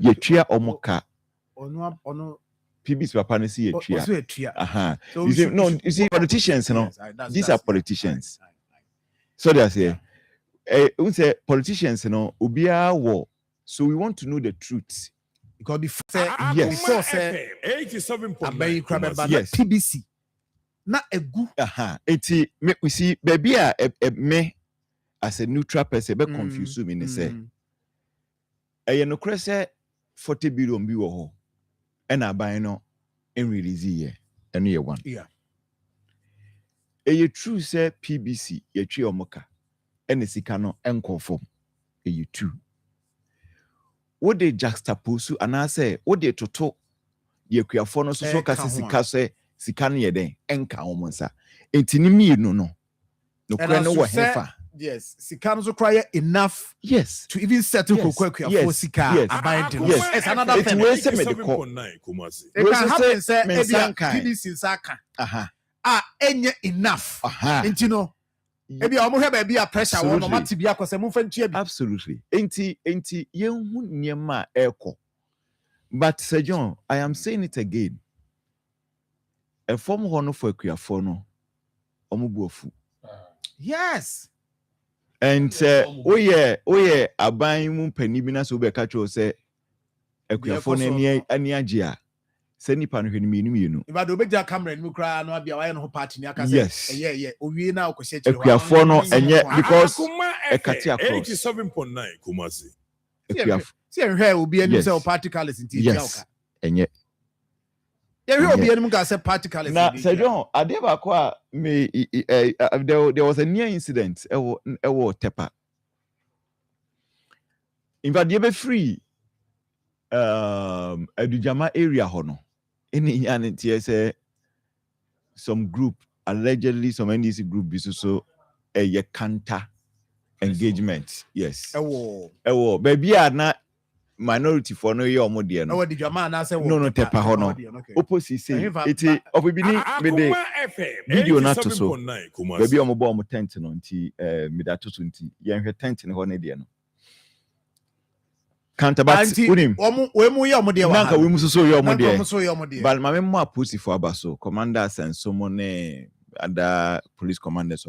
Yetria omoka. Ono PB's papa no see yetria. So you see politicians, you know. These are politicians. So they say say politicians, you know, ubia wo. So we want to know the truth. Because before say 87.9 yes. PBC. Na egu. Eti we see baby me as a neutral person be confuse me ne say. No krese 40 billion bi wo ho. E na ban no en release ye. Eno ye one. Yeah. Ye true say PBC ye twi omoka. Ene sika no enkofom. Ye true. What they juxtapose and I say what they toto ye kuafo no so ka sika so sika no ye den enka omonsa entini mi no kura no wo hefa yes sika no so cry enough yes to even settle kuafo sika about yes it's another thing we say medical it can happen say PBC saka enye enough entino ebi omo hwe ba bia pressure wo no mate bia kwase mo fa ntua bi absolutely enti yenhu niema eko but Sir John I am saying it again a form hono for akuafo no omo buafu yes and oye aban mu pani bi na so be ka cho say akuafo no ani agye say nipa no hwe ni mienu if I do beja camera ni kra no abia wa no party ni aka say yeah owie na okohye chire akuafo no enye because ekati across 87.9 Kumasi akuafo see hwe obi ani say party colors nti yes enye hwe obi ani mu ka say party colors na Sir John ade ba ko a me there was a near incident ewo Tepa in fact be free Adujama area hono any and say some group allegedly some NDC group be so a counter engagement yes ewo baby are na minority for no year omode no Adujama na say no Tepa hono opposite say it obibini me de video na to so baby omobo omo tent no nti me da to so nti ye hwe tent ne ho ne de no counterbat unim we mu ye omode wa nanka we mu so ye omode but mame mo aposi for abaso commanders and so many other police commanders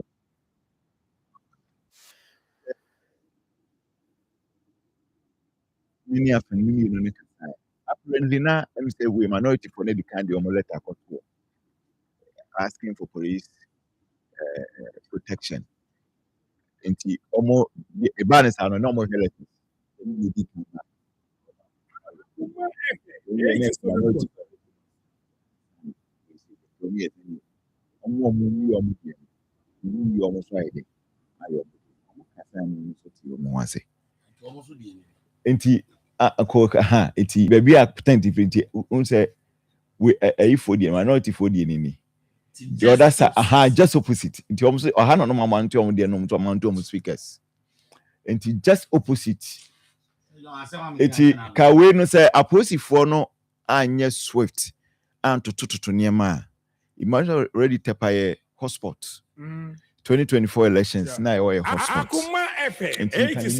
many of them no apparently na let me say we minority for the kind of letter asking for police protection nti omo e balance no no more relatives enti baby a pretend say we for the minority for the enemy the other side just opposite enti almost no mama nti omo de no to speakers enti just opposite eti ka we no say aposifo no anye swift and to niema imagine already Tepa hotspot 2024 elections na your hotspot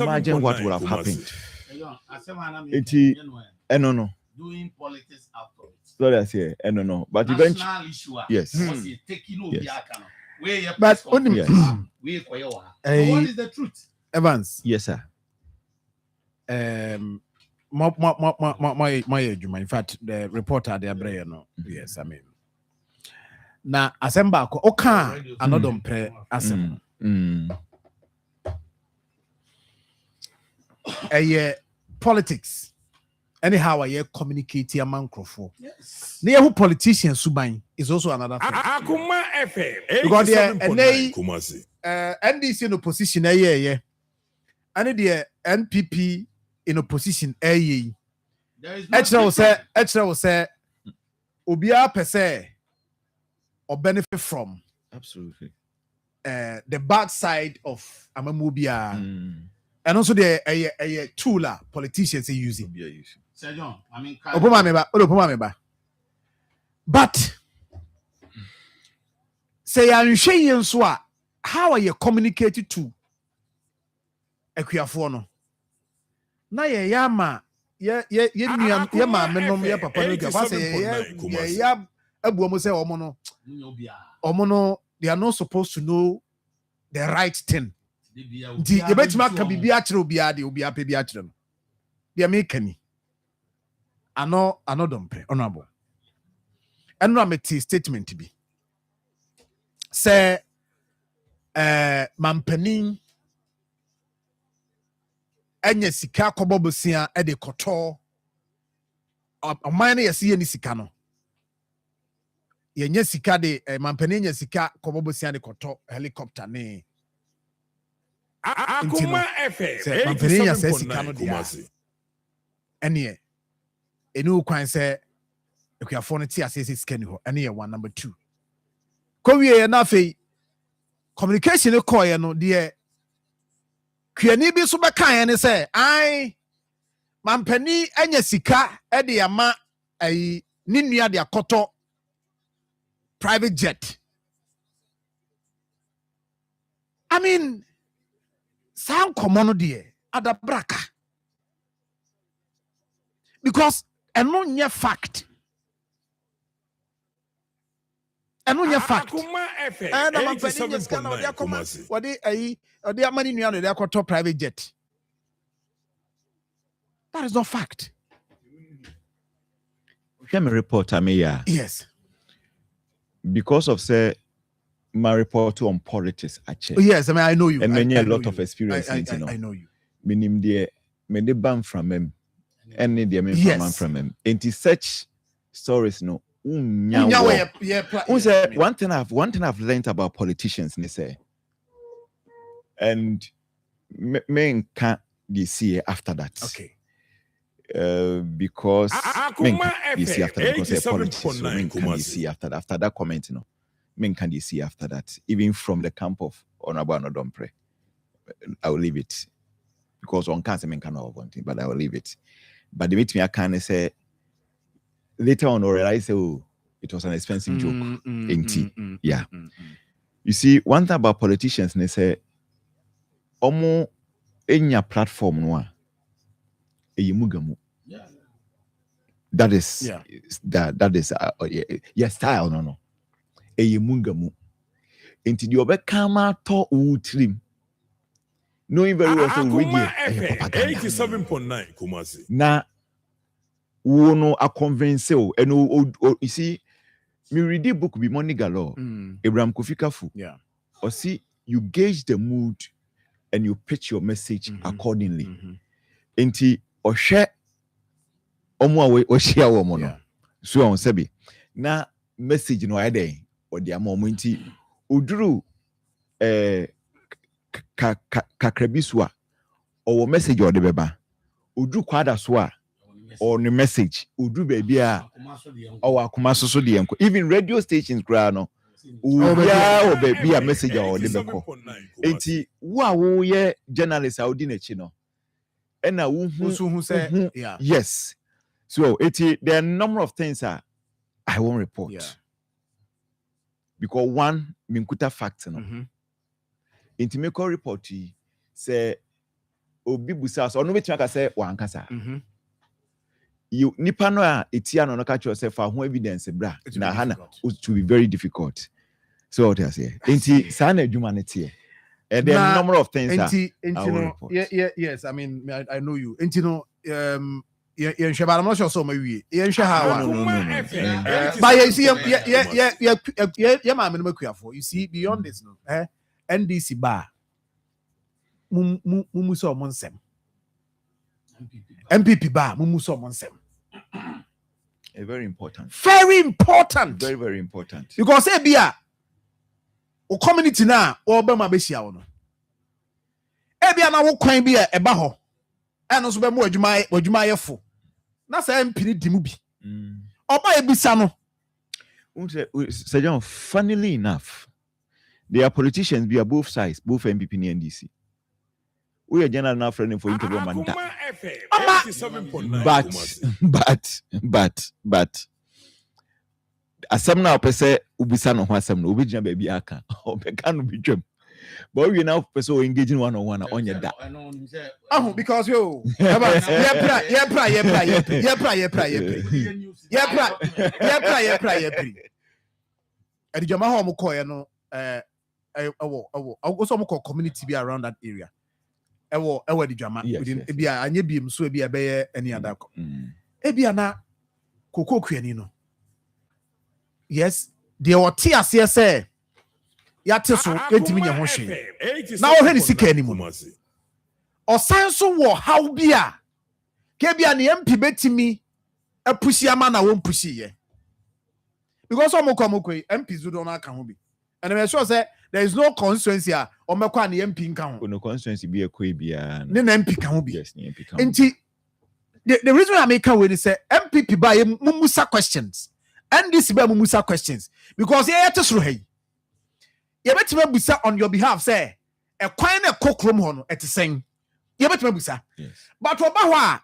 imagine what would have happened eti no doing politics after it so that's here no but eventually yes but what is the truth Evans yes sir my in fact the reporter there brain no yes I mean na asemba ko oka another pre asem politics anyhow I communicate among crofo yes na who politicians suban is also another thing Akoma FM because Kumasi NDC in opposition and the NPP in opposition actually say obia per se or benefit from absolutely the bad side of amamobia and also the tool politicians are using Sir John I mean but say I'm saying so how are you communicated to Akuafo no na ye yama maame no ye papa no kwa say ya abuomo say omo no they are not supposed to know the right thing. Di ye betima ka bibia kire obia de obia pe bia kire no. They make any. Ano dompre honorable. Eno ameti statement bi. Say mampanin enye sika kobobosia e de koto oman yesi ye ni sika no yenye sika de mampanin nye sika kobobosia de koto helicopter ne Akoma FM mampanin ya sika no de ene enu kwan se ekuafo no ti asese sika ni ho ene ye one. Number 2 kowie na afei communication call ye no de kuani bi so beka ye ne say ai mampani anya sika e de ama ai ni nua de akoto private jet. I mean sound common de adabraka because eno nye fact. Eno nye fact. Akoma FM And I'm paying scan of their commerce. What they money new on their quarter private jet. That is not fact. Can me report Yes. Because of say my report on politics actually. Yes, I mean I know you. And many I a lot know of experience you. you know. I know you. Minim there me de ban from him. And the me Yes. from him. Into such stories no. One thing I've learned about politicians, they say, and men can't see after that. Okay. Because men Akoma can't see after that because they're politicians. So 87.9 men can't see after that comment, you know. Men can't see after that, even from the camp of Honorable Nodompre. I will leave it because one can't say men cannot want it, but I will leave it. But the meet me, I can say later on, or I say, oh. It was an expensive joke. Yeah. You see, one thing about politicians, they say, omo enya platform noa eyimugamu. That is that is your style no. Eyimugamu. Enti di obekama to utrim. Knowing very well so we Akoma FM 87.9 Kumasi. Na wono a convince and you see me read the book be Money Galore. Abraham Kofi Kafu. Yeah. Or see you gauge the mood and you pitch your message accordingly. Enti or share omo we share woman. Yeah. So on sebi. Na message no ide or the moment udru kakrabiswa or message or the beba udru kwada swa or the message udru baby or Akoma so the enko even radio stations grano or baby a message or the beko enti wo ye journalist audi na chi no and na who say yeah yes so there are a number of things I won't report because one minkuta facts no enti make a report say obi busa so no betima ka say wankasa you nipa no a etia no ka cho say fa ho evidence bra na hana to be very difficult so what I say enti sa na adwuma ne tie and there are a number of things yes I mean I know you enti no I'm not sure so my way no but you see you see beyond this no NDC bar mumu so monsem MPP bar mumu so monsem very important very important because e bia o community na o be ma be hia wo no e bia na wo kwan bia e ba ho eno so be mo adwuma yefo na say MP ni dimu bi oba e bisa no Sir John, funnily enough they are politicians be both sides, both MPP and NDC. We are general now friendly for interview man. But asem na opese ubisa no ho asem no obi gina baby aka obeka no bi dwam But we now person engaging one-on-one on your that. Because yo, yeah, and the Jamaha Mokoya no also more community be around that area. Ewo the Jama within Ebia and Yebim so be a any other. Ebiana Coco Quenino. Yes, the Otia say Yateso 20 million hoshi. Now when is he anymore? Or science war how be a Kebia ni MP betimi a pussy a man I won't pussy ye. Because some MPs do not can be. And I'm sure say there is no constituency or Mekwa ni MP in count. No constituency be a quibia. Then MP can be. Yes, MP can. And the reason I make with is say MPP by Mumusa questions. And this be Mumusa questions. Because yeah, just hey. You bet me busa on your behalf, say a quine a cockroom hono at the same. You bet me busa. Yes. But what?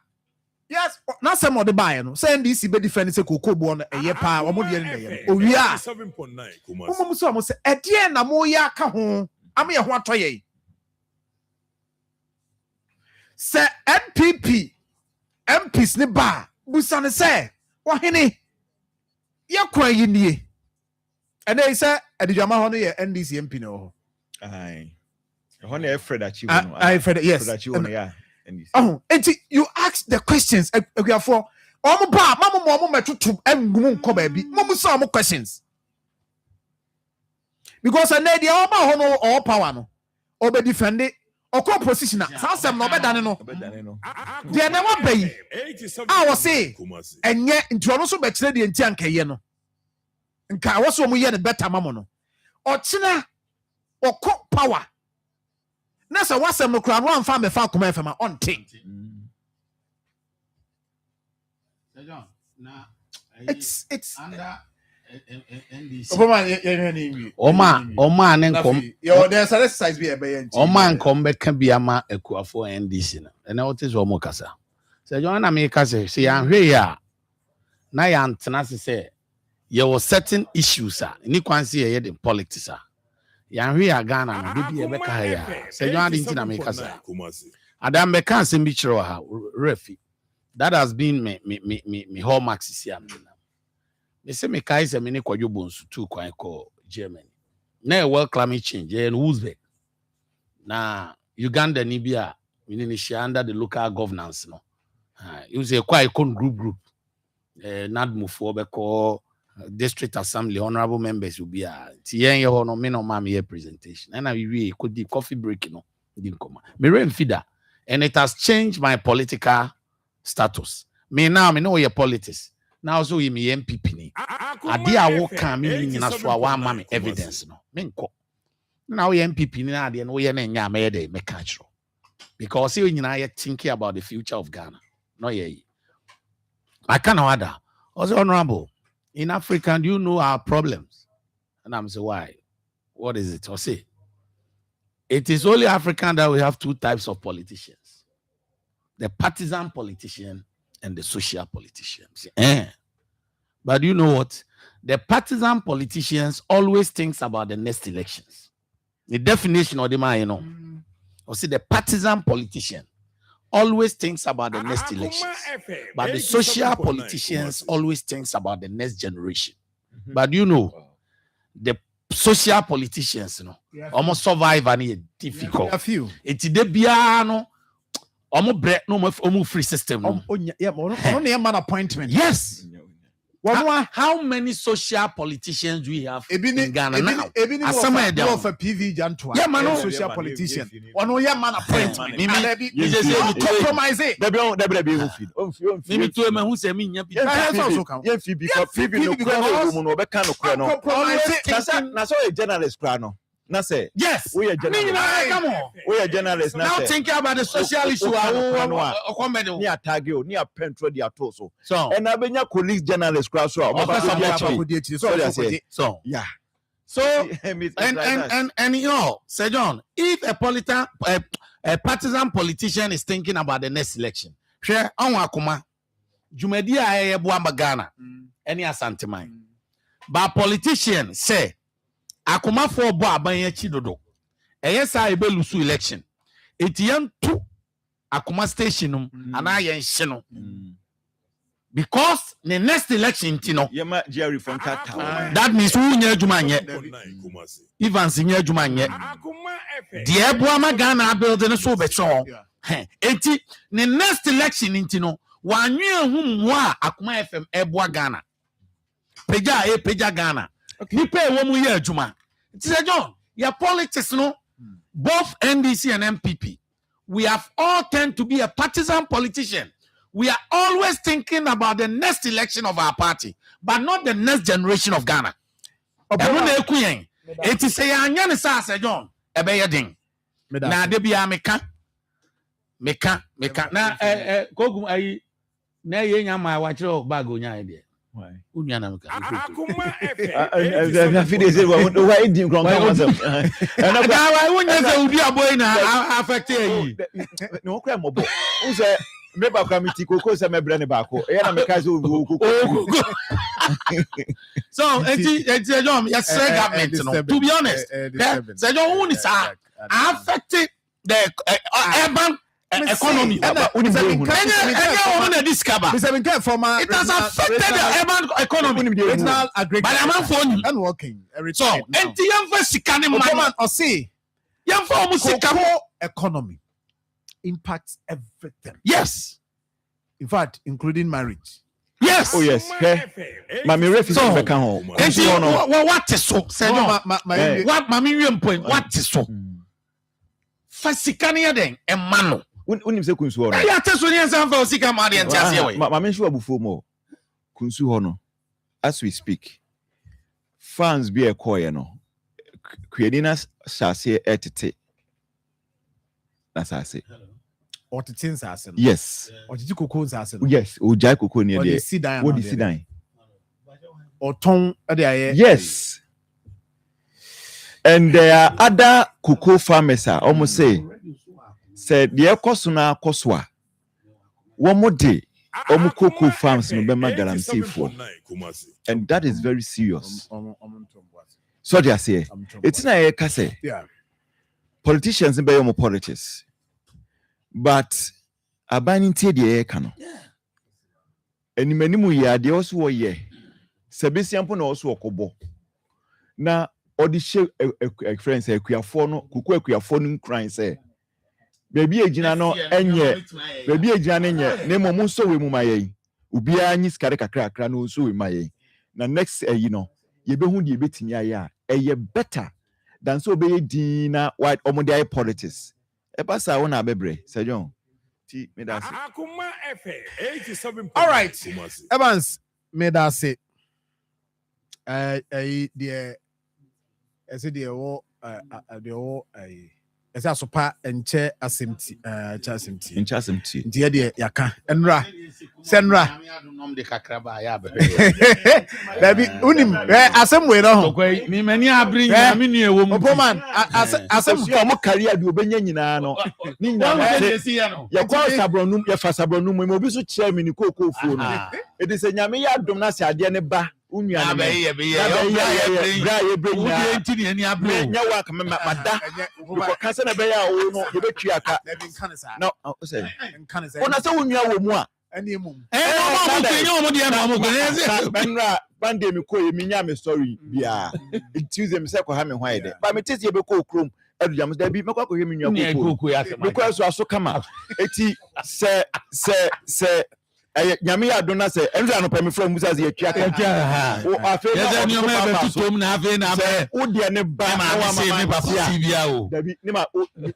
Yes, not some of the buyer. No, saying this be defending say Coco born a year pa or more year. Oh, yeah. 7.9. Almost say at the end, I'm ya cajon. I'm here what toy. Say NPP MPs ne ba busane say what henny. Ya crying ye. And they say at the Jama Honor NDC MP no. Aye. Honor Fred that you Fred, yes. That you yeah. Oh, and you ask the questions. Okay, for Mama to and Munko baby. Mama saw more questions. Because I need the Oma or power no, or be defended or co position. Some no better no. They never pay. I was say, and yet in Toronto, but the Indian Kayeno. And I was so the better mamono. Or China or co power. Nasa wasa mo kra one farm e fa kuma fama on thing. It's under NDC. Oma nenkom. Yo there's a size be e Oma nkom be ka biama ekuafo NDC na. Ene what is omo kasa. Se John na me kasa se ya hwe ya. Na ya ntena se ye was certain issues ni kwanse ye the politics Yanri Ghana na bibi ebeka ha ya se yo adi ntina make kasa adam be kan se bi chiro ha refi that has been me hallmark sisi am na me se me kai se me ne kwadwo bonsu tu kwan ko Germany na world climate change and Uzbek na Uganda ni bia me ni share under the local governance no you say kwa icon group nadmufo be ko district assembly honorable members will be tiyen ye ho no me no ma me presentation and we could the coffee break no din koma me remfida and it has changed my political status me now me know your politics now so me MPP ni ade a wo kan me nyina so a wa ma me evidence no me nko now your MPP ni na ade no ye na nya me dey me catch because you nyina ye thinking about the future of Ghana no ye I can't order also honorable in Africa, do you know our problems? And I'm saying, why? What is it? Or say, it is only African that we have two types of politicians. The partisan politician and the social politician. But you know what? The partisan politicians always thinks about the next elections. The definition of the man, you know. Or see, the partisan politician always thinks about the next elections, but the social politicians always thinks about the next generation. But you know, the social politicians, you know, almost survive and it's difficult. It's the piano, almost free system. only a man appointment. Yes. How many social politicians do we have in Ghana now? As some of a PV Jantua. Yeah, man, social politician. One man appointment. You just say compromise it. Maybe two men who say me. Na say yes, we are journalists. come on. We are journalists. Now thinking about the social issue. Ni atagio, ni apentro di atoso. So, and I been your colleagues journalists cross so yeah. So and you know, Sir John, if a partisan politician is thinking about the next election, share on Akoma, Jumedi a Buamba Ghana, any asanteman. But politicians say Akoma for Boabanya Chidodo. yes, I be lose election. Etiyan to Akoma station and I shino. Because the next election, Yema Jerry from Tata. that means who near Jumanye, Evans in your Jumanye. The Ebuama Ghana building a so better. Eti the next election intino 1 year whom wa Akoma FM Ebua Ghana. Peja Ghana. Ni pay 1 year Juma. It is a John. Your politics no both NDC and MPP. We have all tend to be a partisan politician. We are always thinking about the next election of our party, but not the next generation of Ghana. It is a young say John, a bayading. Now, there be a meka. Now, Kogu, I nay, my watch of Bagonia idea. Why? Akoma I feel they say, why did you come? I wouldn't say, we are boy now, affected. No, crime. Who said, maybe I come to Coco, some brand backo. And I'm a So, it's a John, yes, government. To be honest, the John is affected the urban economy. It has affected the urban economy. But I'm phone and working. So, and the young man or say, young economy impacts everything. Yes. In fact, including marriage. Yes. Oh yes. Mami refi so back home. What is so? What mami point? What is so? Fasikania den emano. Unim se kunsu hono. Ya teso ni ensan fa osika ma de entiase we. Mami nsu abufo mo. Kunsu hono. As we speak. Fans be a koye no. Kredina sase etete. That's I say. Or the things are saying. Yes. Or the cocoons are saying. Yes. Ojai koko near there. What is it? Or tongue there. Yes. And there are other cocoa farmers almost say said the Ekosuna Koswa. One more day, cocoa farms no bema guarantee for. And that is very serious. So they say it's not a case. Yeah. Politicians in Bayomo politics. But abaning tea the air cano. And many mu ya de also were ye. Sebesiampo na also okobo. Na odishe friends e kuafono kuku kuafono nkran say. Baby ejina no enye. Baby ejina enye. Na momu so we mu maye. Ubia anyi skare kakra no so we maye. Na next you know, ye be hu de betimi aya. Eye better than so be dina white omodia politics. Epasa wona bebre Sejon ti me da say Akoma FM 87. All right, Evans me da say the esa sopa enche asemti enche asemti die de yaka enra senra nom de kakraba ya be baby unim asem we no mi mani abri nya mi nu ewo mu opoman asem so mo career de obenya nyina no ni nyina ya kwa sabronum ya fa sabronum mo obi so chair mi ni kokoo fu no e de se nyame ya dom na se ade ne ba unuane be bra ye bre nya enti ne ani abro nya wa ka mada ko kansa na be ya wo no ye betwi aka no say ona se unua wo mu a ene mum no mo de na mo ko benra bande mi ko ye mi nya me story bia Tuesday me se ko ha me hwan de ba me tese ye be ko krom adujam da bi me ko hwe mi nua ko me ko so kama eti se nyame ya dona se enra no pemi from musa ze atwa ka o afi ya ni o me be tutom na afi na be o de ne ba ma se ni papa tibia o dabi ni ma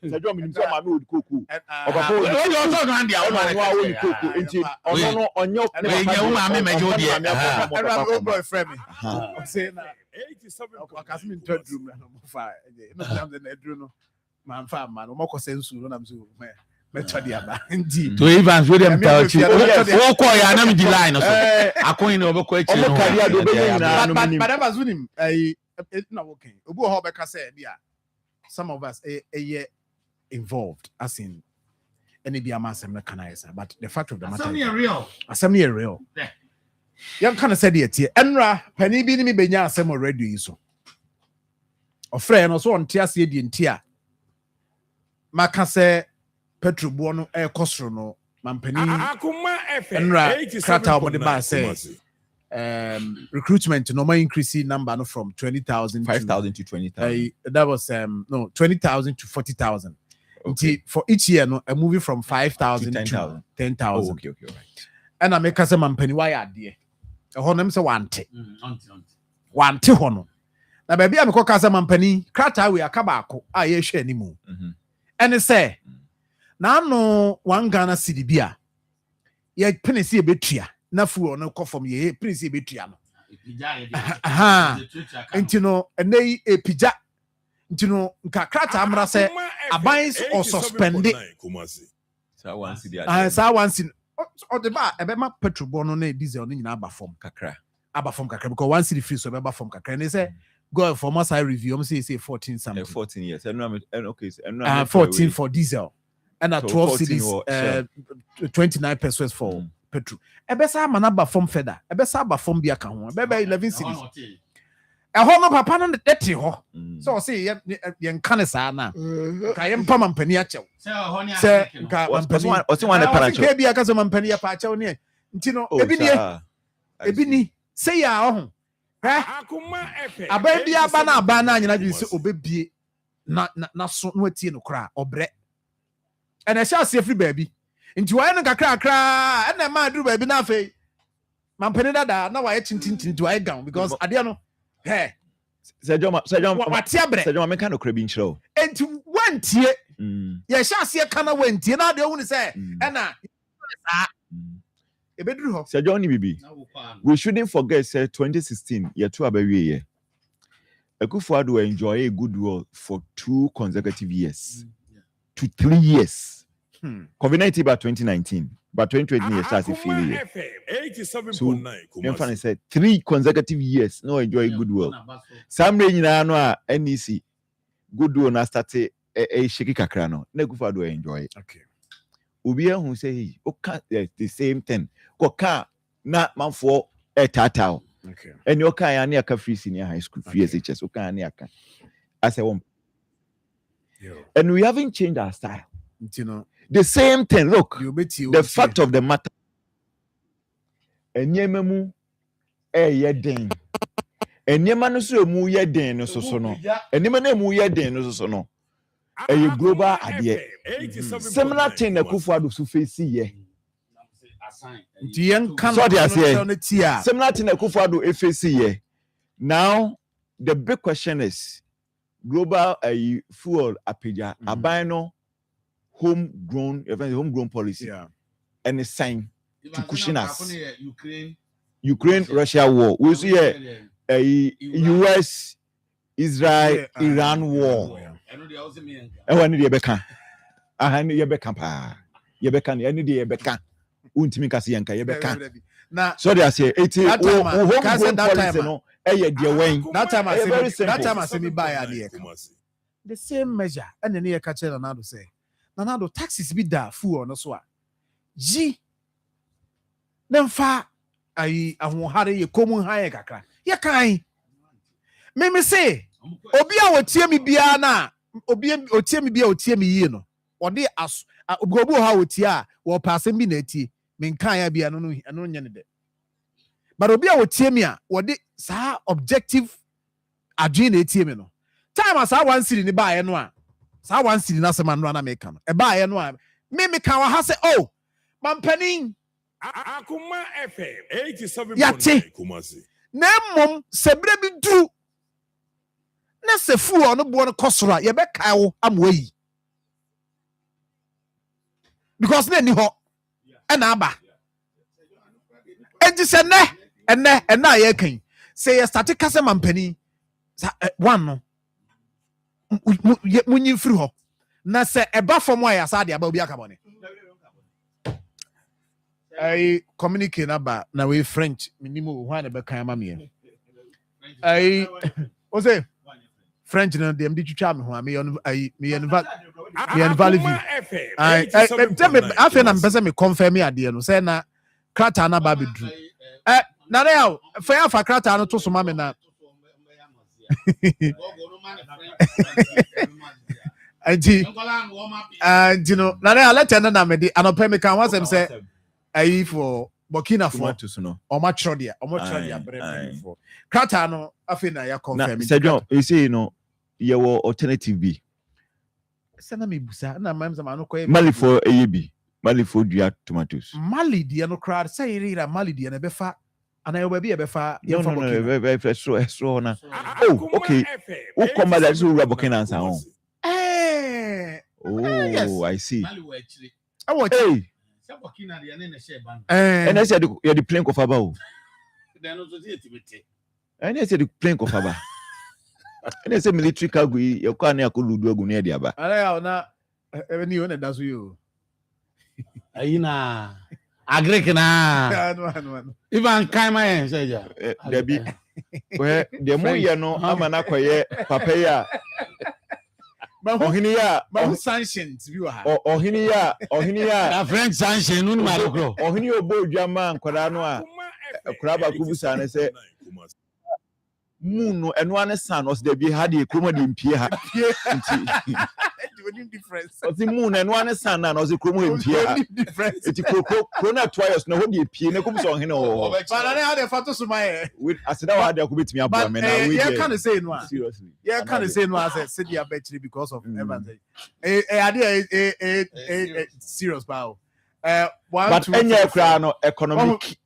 sejo mi nimso ma me odikoku o papa o yo so no andi a o ma wa o koku enti ono no onyo ne papa o ma me mejo de era o boyfriend me say na 87 akasimi bedroom na mo fa no jam the bedroom no man fa man o mako sensu no na so to Evans William Tauchi o ko ya na mi di line so akon ni obekọ echi no career do be nyina no minim but Evans William na working obu ho beka say dia some of us involved as in any be amasem na kanayesa but the fact of the matter asem real yan kana say dia tie enra pani bi ni me benya asem already so ofre no so onte ase di ntia makase petro bono e kosro no mampani Akoma FM Enra 87.9 krata omode ba say Kumasi. recruitment no my increase number no from 20,000 5,000 to 20,000. that was no 20,000 to 40,000. Okay. For each year no a movie from 5,000 To to 10,000. 10,000. Okay, right. And I make us a mampani why adie. A honum say wante. Wante hono. Na baby am ko kasa mampani krata we akabako a ye hwe animu. And say na no one Ghana city bia. Ye penisi e betua. Na fu no ko from ye penisi e betua no. Aha. Enti no enei e pija. Enti no nka krata amra se abans or suspend it. So one city. Sa one sin o de ba e be ma petrol bono na diesel no nyina aba form kakra. Aba form kakra because one city free so be aba form kakra. And they say go for my side review. I'm say 14 something. 14 years. Okay. 14 for diesel. And at So 12 14 cities, or- sure. 29 pesos for petrol. Ebesa manaba form feather. Ebesa ba form bia kan ho. Ebeba 11 cities. Eho no papa no dete ho. So say ye nkan sa na. Ka ye mpa mampani a chew. Say nka mampani. What's one paracho? Ke bia ka so mampani a pa chew ne. Nti no ebi ni say ya ho. Akoma FM Aban bia ba na aba na nyina dwi se obebie na so no atie no kra obre. And I shall see free baby. Into I no kakra and ma do baby na fe. Mampani dada na wa tintin to I gown because ade no hey Sejoma what bre Sejoma me kind of crabin show. into one tie ye shall see kana one tie na de hu ni say na e bedru ho Sejoma ni bibi. We shouldn't forget say 2016 year 2 abawie ye. Akufo-Addo enjoy a good role for 2 consecutive years. To 3 years. COVID-19 by 2019. By 2020 years started feeling it. So, 87.9 said 3 consecutive years. No enjoy good world. Some rain no NEC. Good world na started a shaky kakra no. Na Akufo-Addo enjoy it. okay Obi who say he the same thing. Koka na Marfo tata. okay And your kind near free senior high school free SHS. Okay, near as a one. And we haven't changed our style. you know The same thing. Look, you beti the fact of the matter. Enyememu ye den. Enyema no so mu ye den no so no. Enyema na mu ye den no so no. A global idea. Similar thing na Akufo-Addo so face ye. yen kan So they are saying- no tia Similar thing na Akufo-Addo face ye. Now the big question is global fuel apeja abano homegrown policy yeah and a sign to cushion us. Ukraine Russia war. We see a US Israel Iran war. And when you beka, you beka pa, you beka ni any day beka. Untimi kasi yanka you beka. na So they say it is That time, can I say homegrown that policy time, no. Dear Wayne. that time I Very say that simple. time I say me buy idea the same measure and then you catch it Nanado say Nanado taxes be da full no so a G them fa ai ahonhare ye komun haye kakra ye kan me say obi a wotie me bia na obi otie me bia otie me yi no ode as obi ha wotie a wo passe bi na tie me kan ya bia no nya ne de but obi a wotie me a wode sa objective adwin na etie me no time as one city ni ba ye no a sa one city na se man no na me kan e ba ye no a me kan wa ha se oh mampanin Akoma FM 87.9 Yate. Kumasi. na mom sebre bi duru na se fu no bo no kosoro ye be kai wo amwa because na ni ho e na aba enti se na ye kan se ye start kase mampani one no munyi free ho na se eba fom a ya sa de aba obi aka bone I communicate about now we French minimum one be kan ma me I o say French no dem di twitwa me ho me me value Akoma FM I tell me I feel am person me confirm me ade no say na krata na ba bedru na real fa krata no to so ma me na Anti, and you know, now I let you know that I don't pay me. Can once them say, "I for Burkina for tomatoes no. or much trodia, or much Aye, trodia." For Kratano, I think I Na confirm. Sergeant, you see, you were alternative B. Send me busa. Na mama zama no koye. Mali for AB. Mali for dua tomatoes. Mali dia no crowd. Say ira Mali dia na befa. Ana yo baby befa. No, extra na. Oh, okay. Who come by that so Burkina answer on? Eh. Oh, Yes. I see. I watch. Hey, Eh. and I said you're the plane of Abao. And I said the plane of Aba. And I said military cargo, you can't have Ludo near the Aba. Ala na ni one dazu yo. Ayina. Agrek na. No. Even kaima yen say ja. Debbie, where the more you know, I'm an aqua, papaya. Ohiniya, Sanctions view ha. Ohiniya. Na French sanction nu ma dokro. Ohini obo dwama nkwara no a kraba kubusa ne se muno eno ane san os de bi ha de kromo de mpie ha. The difference. Oti muno eno ane san na os kromo mpie ha. Difference. Eti krona twice no ho de pie ne kubusa ohini o. But I had a photo to my With asida wa de akubetimi abo me na we. Yeah, kind of say no. Seriously. Yeah, kind of say no as I said you bet because of everything. I serious bow. But any kra no economic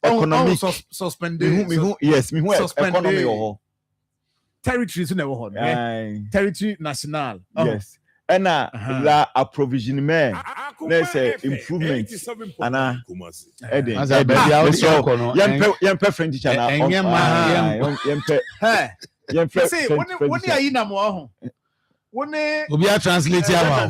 suspended. Yes, me who economy o. Territories never hold. Territory national. Yes. And la approvisionnement, let's say improvement. And yampe French channel. Yampe. Say when you are in a more. When Obi a translate ya ma.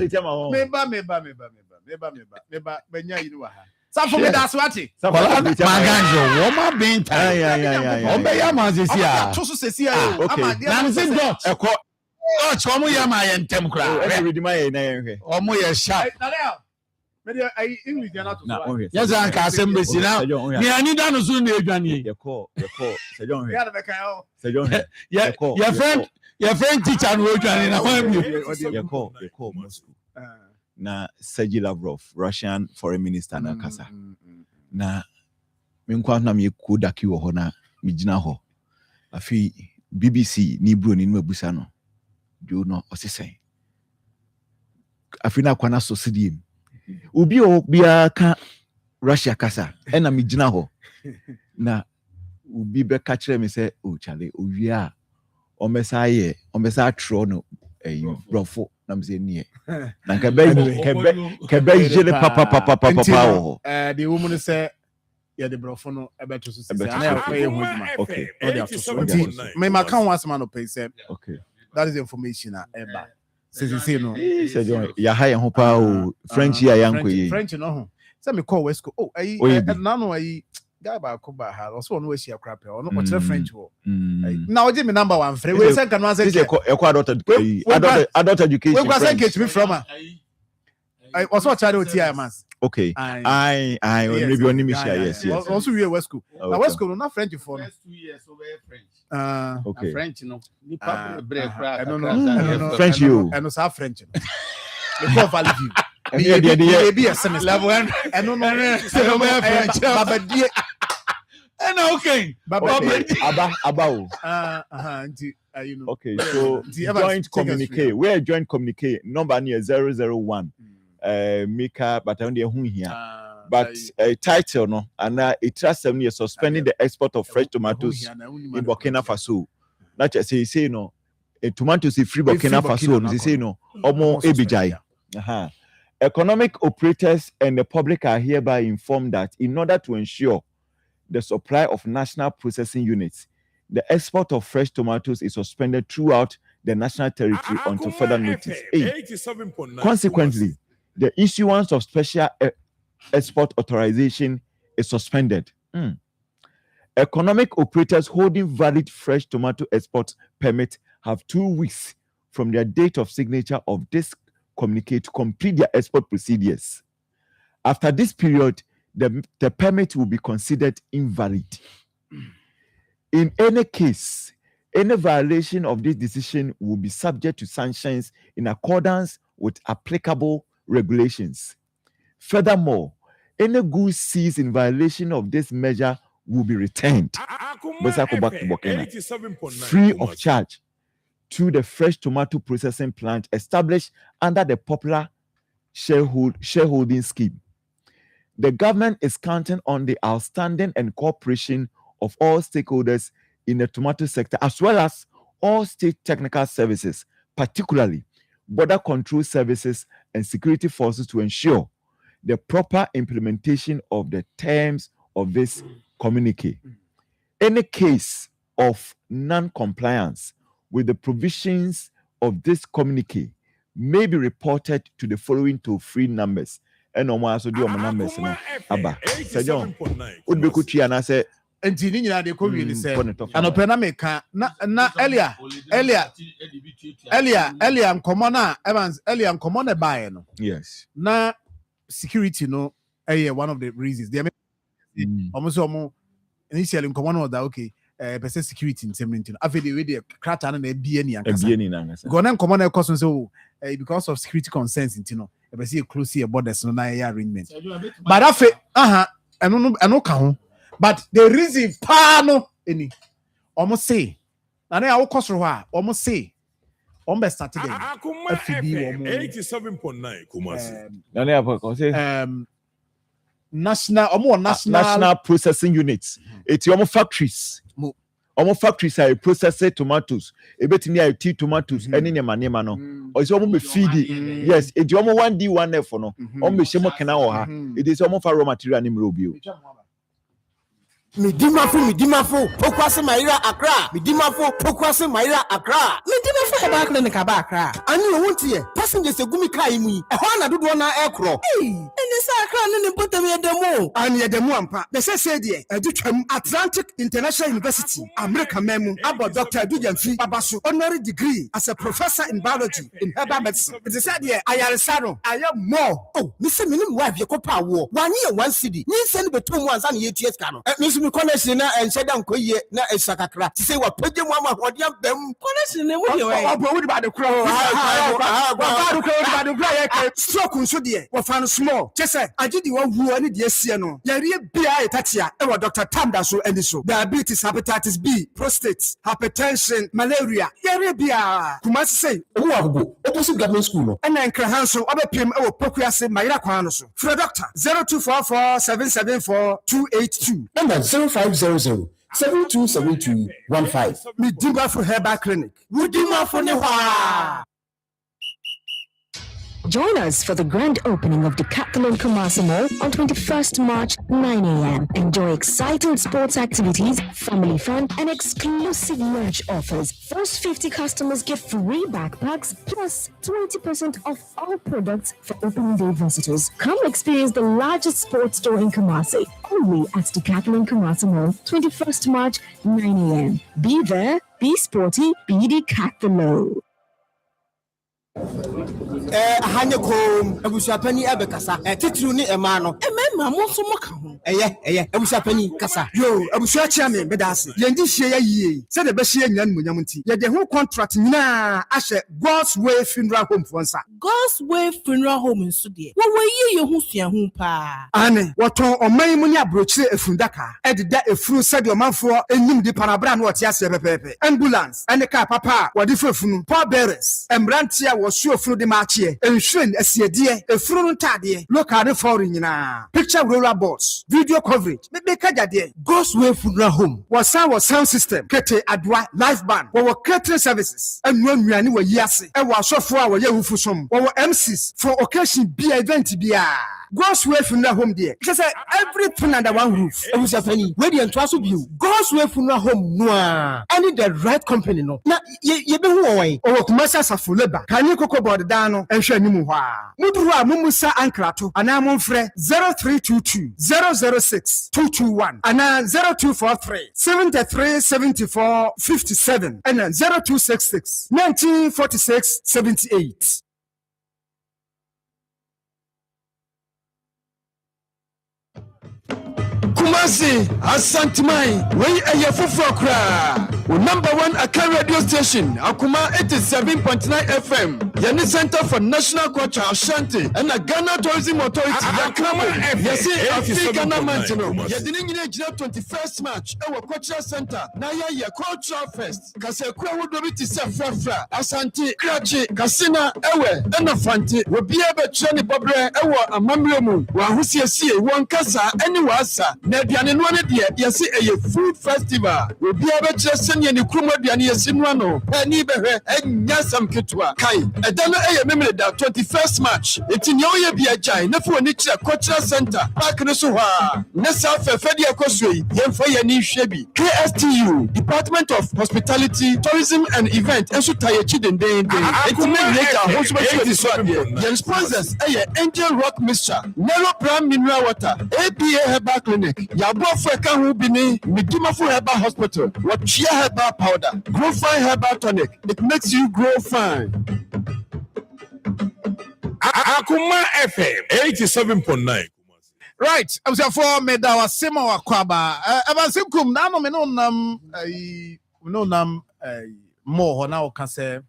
Meba benya you know. Some for me that's what it. Maganjo, woman being tired. Obe ya ma sesi a. Choso sesi a. Okay. Na say dot. Dot omo ya ma yentem kra. Ready my na yenhwe. Omo ye sharp. Media I English na to. Yes an ka asembesi na. Ni ani da no so na edwane. Ye call. Sejon Ya na kan o. Sejon. Your friend teacher no edwane na wan bi. Ye call Moscow. Na Sergey Lavrov, Russian foreign minister na kasa. Na me nkwa na me ku daki wo ho na me gina ho. Afi BBC ni bro ni no abusa no. Jo no osisen. Afi na kwa na sosidim. Obi o bia ka Russia kasa e na me gina ho. Na obi be ka kire me say o chale owi a o mesa tro no brofo na me say nie. Na kebe jele papa o. The woman say yeah the brofo no e beto so say na e ho djuma. Okay. Me ma kan once man no pay say. Okay. That is the information eba. Say no. Sejon ya ha ho pa o French ya yanko yi. French no ho. Say me call West Coast. Oh, na no ayi guy ba ko ba ha. Also no we share crap e. No o French wo. Now give me number 1 free. We say can one say adult education. We go say get me from her. I also charge OTI mass. Okay. I maybe on me share yes. Also we West Coast. Now West Coast no French for. First 2 years over French. Okay. French no. Ni pa break crack. No. French you. And no say French. The call value view. Me be a semester. Level 1. And no French. Baba die. And okay. Aba. You know. Okay, so joint communique. Where joint communique number near 001. Mika, but only a here. But a title no, and it trust 7 years suspending the export of fresh tomatoes in Burkina Faso. Not just say no, a tomatoes is free Burkina Faso. They say no, Omo Ebijai. Economic operators and the public are hereby informed that in order to ensure the supply of national processing units, the export of fresh tomatoes is suspended throughout the national territory until further notice. Consequently, the issuance of special export authorization is suspended. Economic operators holding valid fresh tomato export permit have 2 weeks from their date of signature of this communique to complete their export procedures. After this period, the permit will be considered invalid. In any case, any violation of this decision will be subject to sanctions in accordance with applicable regulations. Furthermore, any goods seized in violation of this measure will be returned free of charge to the fresh tomato processing plant established under the popular shareholding scheme. The government is counting on the outstanding and cooperation of all stakeholders in the tomato sector, as well as all state technical services, particularly border control services and security forces, to ensure the proper implementation of the terms of this communique. Any case of non-compliance with the provisions of this communique may be reported to the following toll-free numbers. And also do numbers Abba. John, would be good and I say enti ni nyina de ko wi ni se anopɛ na meka na elia nkomo na Evans elia nkomo na bae no. Yes. Na security no one of the reasons they almost initially nkomo no that okay person security in something after the way the krata na bie ni ankasa go na nkomo na ekoso so because of security concerns intino e be say close your borders no na arrangement but afa eno ka ho. But the reason no any almost say na na awokosoro ha almost say be start again Akoma FM 87.9 Kumasi na na apoko say national processing units. It's your factories. Factories are processed tomatoes. Ebetimi are tea tomatoes. Any nema no. Or it's almost feeding. Yes, it's your 1D 1F no. Be shemo kena oha. It is almost raw material ni mrobio. Midimafo, Pokwase Maira Accra. Midimafo, Pokwase Maira Accra. Midimafo Heba Clinic Accra. And you won't hear passengers a gumi kaimi. A Hana do one aircraft. Hey, and this Accra and put them at the mo. And yet the Mwampa. The said here, Atlantic International University, America Memo, about Dr. Dujan Fi Babasu, honorary degree as a professor in biology in herbal medicine. It is said here, I am Saro. I am more. Oh, Mr. Minim wife, your copa war. 1 year, 1 city. You send between 1 and 8 years. Me connection na and said uncle ye na esakakra to say what page one hodiam bem connection ne wo wo ba the crow stroke so de wo fan small chese agidi wo wu ani de asie no yare bia etatia e wo Dr. Tamda so ani so diabetes, hepatitis B, prostate, hypertension, malaria yare bia kuma say wo agogo opposite government school no and en kra hanso obepiem e wo pokuase mayira kwan no so for doctor 0244 774 282 number 0500-727215. Midimba for Herbal Clinic. Midimba for Newa. Join us for the grand opening of Decathlon Kumasi Mall on 21st March, 9 a.m. Enjoy exciting sports activities, family fun, and exclusive merch offers. First 50 customers get free backpacks plus 20% off all products for opening day visitors. Come experience the largest sports store in Kumasi, only at Decathlon Kumasi Mall, 21st March, 9 a.m. Be there, be sporty, be Decathlon. Hanyakom abusapani abekasa titru ni ema no emema mo so moka ho abusapani kasa yo abusuachia me bedase yendi hie ya yie se de be hie nya nmunyam nti ye de ho contract nyina ahye God's Way Funeral Home fonsa God's Way Funeral Home nso de wo ye ho sua ho pa ane woton oman mu ni abrochire efundaka ededa efuru se de omanfo enyim di panabra na wote ase pepepe ambulance ane ka papa wode fefunu Paul bearers embrantia so furu de maachie enhwen asiedie efuru ntade local foreign nyina picture roller boards video coverage me kajade God's Way Funeral Home was sound system kete adwa live band wo catering services ennuanuane wo yiase e wo asofo a wo ye hufusom wo MCs for occasion bia event bia God's Way Funeral Home there. Just everything under one roof. It was a funny. Where the entire view. God's Way Funeral Home noa. I need the right company no. Na ye be who o kumasa safuleba. Kan you koko board dano and share nimu hwa. Mudruwa mumusa ankrato. Ana mumfre 0322 006 221. Ana 0243 73 74 57. And 0266 1946 78. Kumasi, Asantimai, we are your fufu kra. Number 1 Akan radio station, Akoma 87.9 FM. Yeni Center for National Culture Ashanti and a Ghana Tourism Authority. Akoma FM. Yesi Afi Ghana Mantino. Yedini nyine jina 21st March. Ewa Cultural Center. Na ya Cultural Fest. Kase kwa wudobi ti se frafra. Asante Krachi Kasina ewe ena fanti. Wobi ebe treni bobre ewa amamremu. Wa husiesi wankasa eni wasa. Na aduane no ne de yesi eye food festival. Wobi ebe senya ni krumo aduane yesinwa no ani behwe enya sam ketwa kai edano eye memre da 21st March etinye oye bia jai na fu ni kire cultural center park no so ha na sa fefedi ekosui yemfa ye ni hwebi KSTU Department of Hospitality Tourism and Event enso taye chidenden etime later hospital so ade yen sponsors eye Angel Rock Mixture Nero Prime Mineral Water APA Herbal Clinic yabofo eka hu bi ni Midimafo Herbal Hospital what herbal powder, grow fine herbal tonic. It makes you grow fine. Akoma FM 87.9. Right, I was for me that was similar kwaba. Evansikum na no me no nam more now can say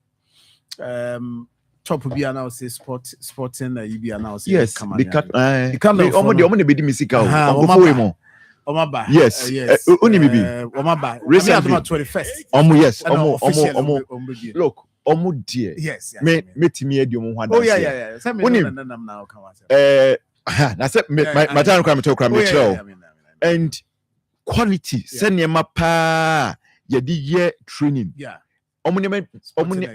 top bi now say sporting bi now say yes, the can omo be di musical Omaba. Yes. Only maybe. Omaba. Recently. 21st. Yes. Look. Dear. Yes. Me timi edi omo hwan. Oh yeah. Say me nam now come out. Na say my time come to cram and quality send ma pa ye di year training. Yeah. Omo ni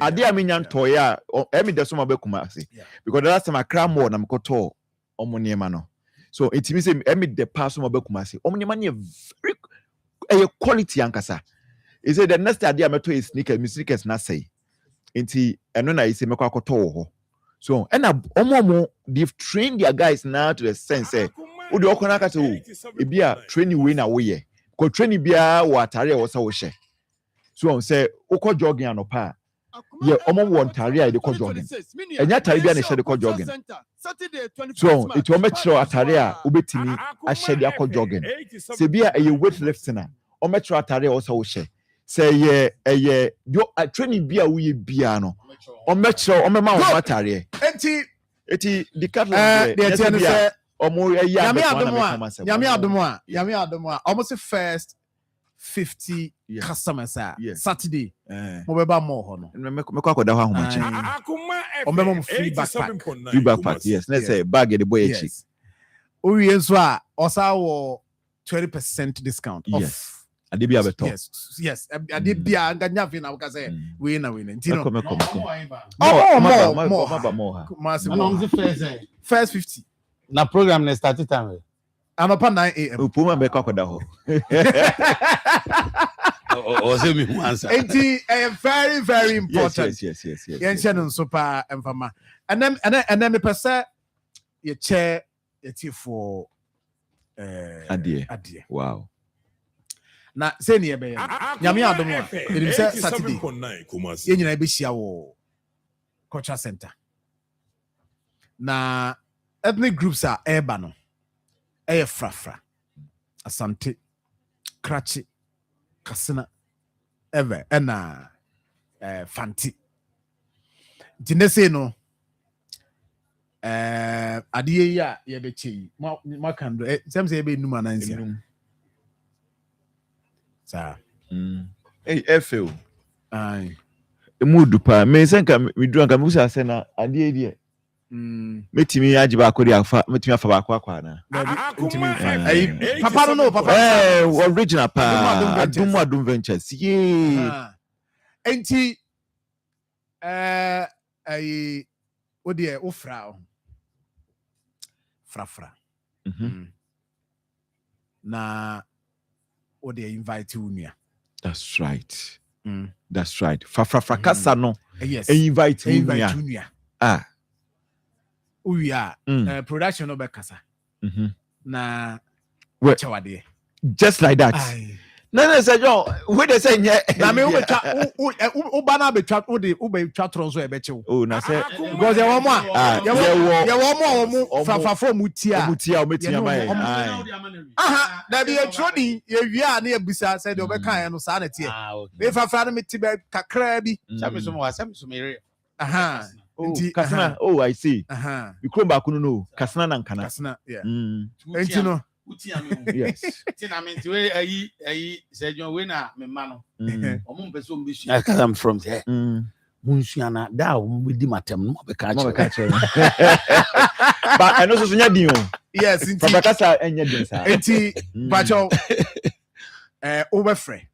ade amenya ntoya e me de so ma be kuma ase. Because the last time I cram more na me koto omo ni ma no. So it means the pass on Bakumasi. Omni money very quality ankasa. Is it the next idea meto is sneakers na say. Inti and I say meko. So and omo they've trained their guys now to the sense say odi okonaka to e bia training we na we ye. Ko training bia wa tare wo sa wo hye. So say ukọ jogging anopa. Yeah, omo won tare I dey call jogging. Enya tare bia na hye dey call jogging. So it will make sure atare a ubetimi a share dey call jogging. Se bia e weight lifting a o make sure atare wo sa wo hye. Say ye do training bia we bia no. O make sure o mema wo atare. Eti the cattle dey say omo ya Yami adomo a almost first 50 customers Saturday mo beba more ho no me kwakoda ho ahomachi o free backpack yes let's say bag the boy echi o wie nso a osa wo 20% discount off ade bia beto yes ade bia nganya fi na wo ka say we na ntino more first 50 na program na start time anopa 9 a.m. Puma be kwakoda ho o say me answer very very important yes yen channel super emfama and then me pese ye chair ye for adie wow na say ne be nyame adom a edim say Saturday ye nyina be hia wo culture center na ethnic groups are eba no frafra asante krachi kasina ever ena fanti dinese no adiye ya ye be chei ma kan do sem say be numa nansi sa FL ai emudu pa me senka me duanka me usa se na adiye die metimi ajiba akori afa metimi afa ba akwa na papa no papa original pa adum ventures enti ai odie ofra frafra na odie invite unia that's right frafra kasa no yes invite unia uya production no be kasa na chawade just like that No, Sir John. Where they say yeah. Na me uba na betwa ubetwa tronso ebeche. Oh, na say because ya womo ya womo frafrafo mutia. Mutia o metia mai. Aha, na be trodi ye wia na ebusa say de obeka ya no sa na tie. Me frafra na meti be kakra bi. Sami so me. Aha. Kasna. Oh, I see. Aha. You come back no. Kasna na nkana. Kasna, yeah. Enti no. Yes. Tina me nti ayi say John we na me ma no. Omo mpeso mbisu. Because I'm from there. Munsu ana da o di matem no be ka che. But I know so nya din o. Yes, inti. Papa kasa enya din sa. Enti bacho overfree.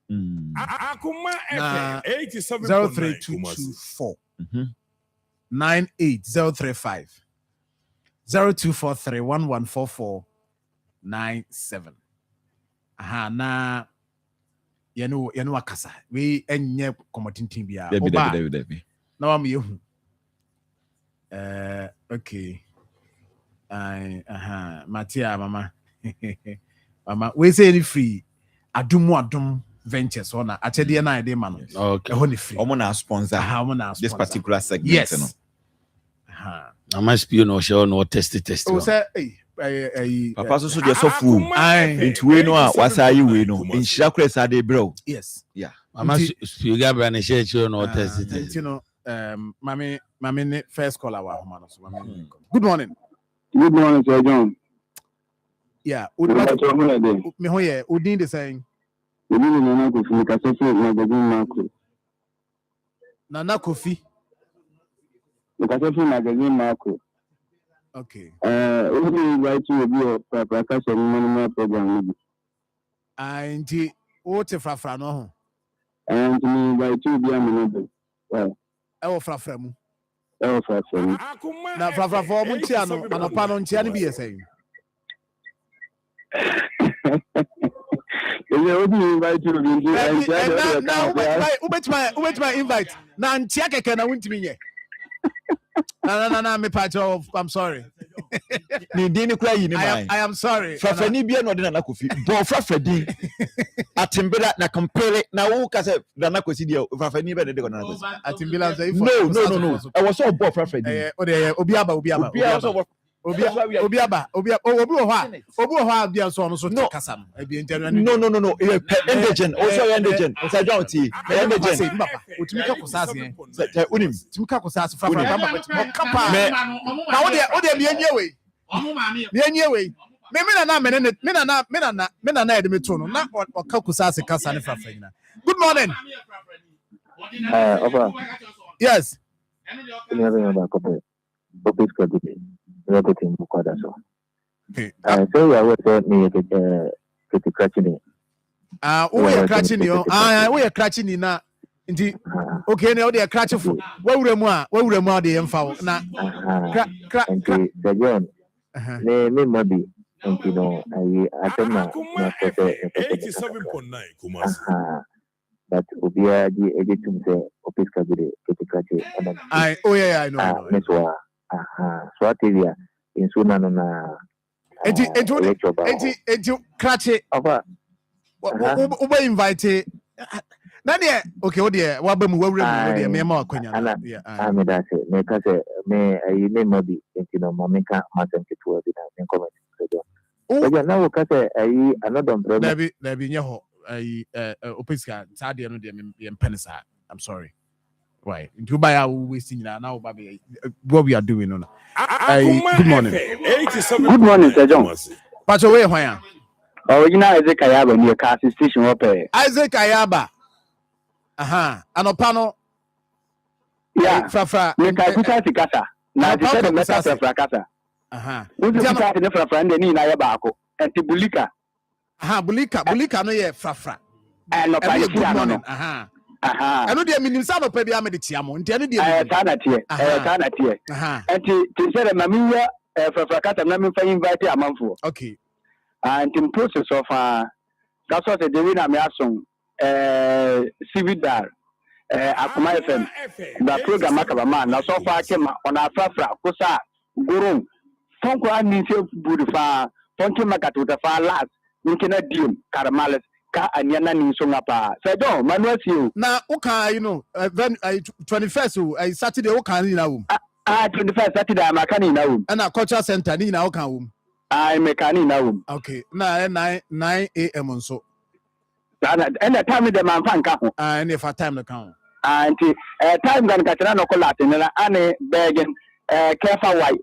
Akoma FM 87.9 03224 98035 0243114497. Aha na yenu akasa we enye komotintin bia Debi. na wa me yehu okay Matia mama mama we say any free adum ventures on achede na ide man Okay. Ehoni free Omo na sponsor. This particular segment. yes I must be no show no test. oh say Papa so dey so full. Into we no a wasa yi we no. Inshira kure sa dey bro. yes Yeah. Mama spiga brand share no test. You know mami ne first caller wa homa no so mami good morning Sir John. yeah Me ho ye odin de saying Nana Kofi Kasefe magazine macro. Nana Kofi Kasefe magazine macro. okay We invite you to be a Papa Minimal program. Nti o te frafra no ho And we invite you to be a manager. Well, e wo frafra mu Akoma na frafra fo mu ntia no anopa no ntia ne bi ye saying Is there only invite you to be my invite na ntia keke na wuntimi nye na me pacho I'm sorry Ni din kura yi ni mai. I am sorry Frafani bia no de na Kofi. Bo frafadi. Atimbela na compare na wo ka se na Kofi dia frafani be de na Kofi. Atimbela say No. I was so bo frafadi. Obiaba obi ho bia so no so kasa no e bi internet No. Indigent. Also indigent. Sir John T. Indigent. Otimi ka kusase Unim. timi ka kusase frafra bamba kapa na wo de mi enye we me na ede me to no na o ka kusase kasa ne frafra nyina good morning Opa. yes Everything Bukada so. okay So we are with me to crashing. we are crashing you we are crashing na nti okay na we are crashing for wawura mu de yemfa na Sir John. Me maybe you know I attend na 87.9 Kumasi. But Obia di editum se opiska gide crashing. I know Meswa. So atevia in suna no na enti krache opa we invite na de okay o de wa ba mu wawura mu de me ma akwanya na me da se me ka se me ayi me mabi no mama ka masem ke tuwa bi na me comment so na wo ka se ayi another problem na bi nye ho ayi opiska sa de no de me penisa I'm sorry. Right. You buy our wasting now, baby. What we are doing no. Good morning. Good morning, Sir John. Pass away, why? Original Isaac Ayaba near Cassie Station up here. Isaac Ayaba. Anopano. Yeah. Frafra. Me ka kusa tikasa. Na tisa de meta frafra kasa. Uzi kusa de frafra nde ni na ya baako. Enti bulika. Bulika no ye frafra. No pa good morning. Eno de minim sa no pa bia me de tiamo nti eno de kana tie enti tisere na miya frafra kata na me fa invite amanfo okay and in process of that's what the way na me ason cividar Akoma FM the program akaba na so fa kema ona frafra kusa gurun fonko ani se budi fa fonke makatu ta fa last nkena dim karamales ka aniana ni so ngapa Sir John manual you na okay then 21st Saturday okay ni na wo 21st Saturday am aka ni na wo na cultural center ni na okay wo me ka ni na wo okay na 9 am nso and the time the man fan ka ho and if time no count anti time gan ka tena no kola tena ane begen kefa wai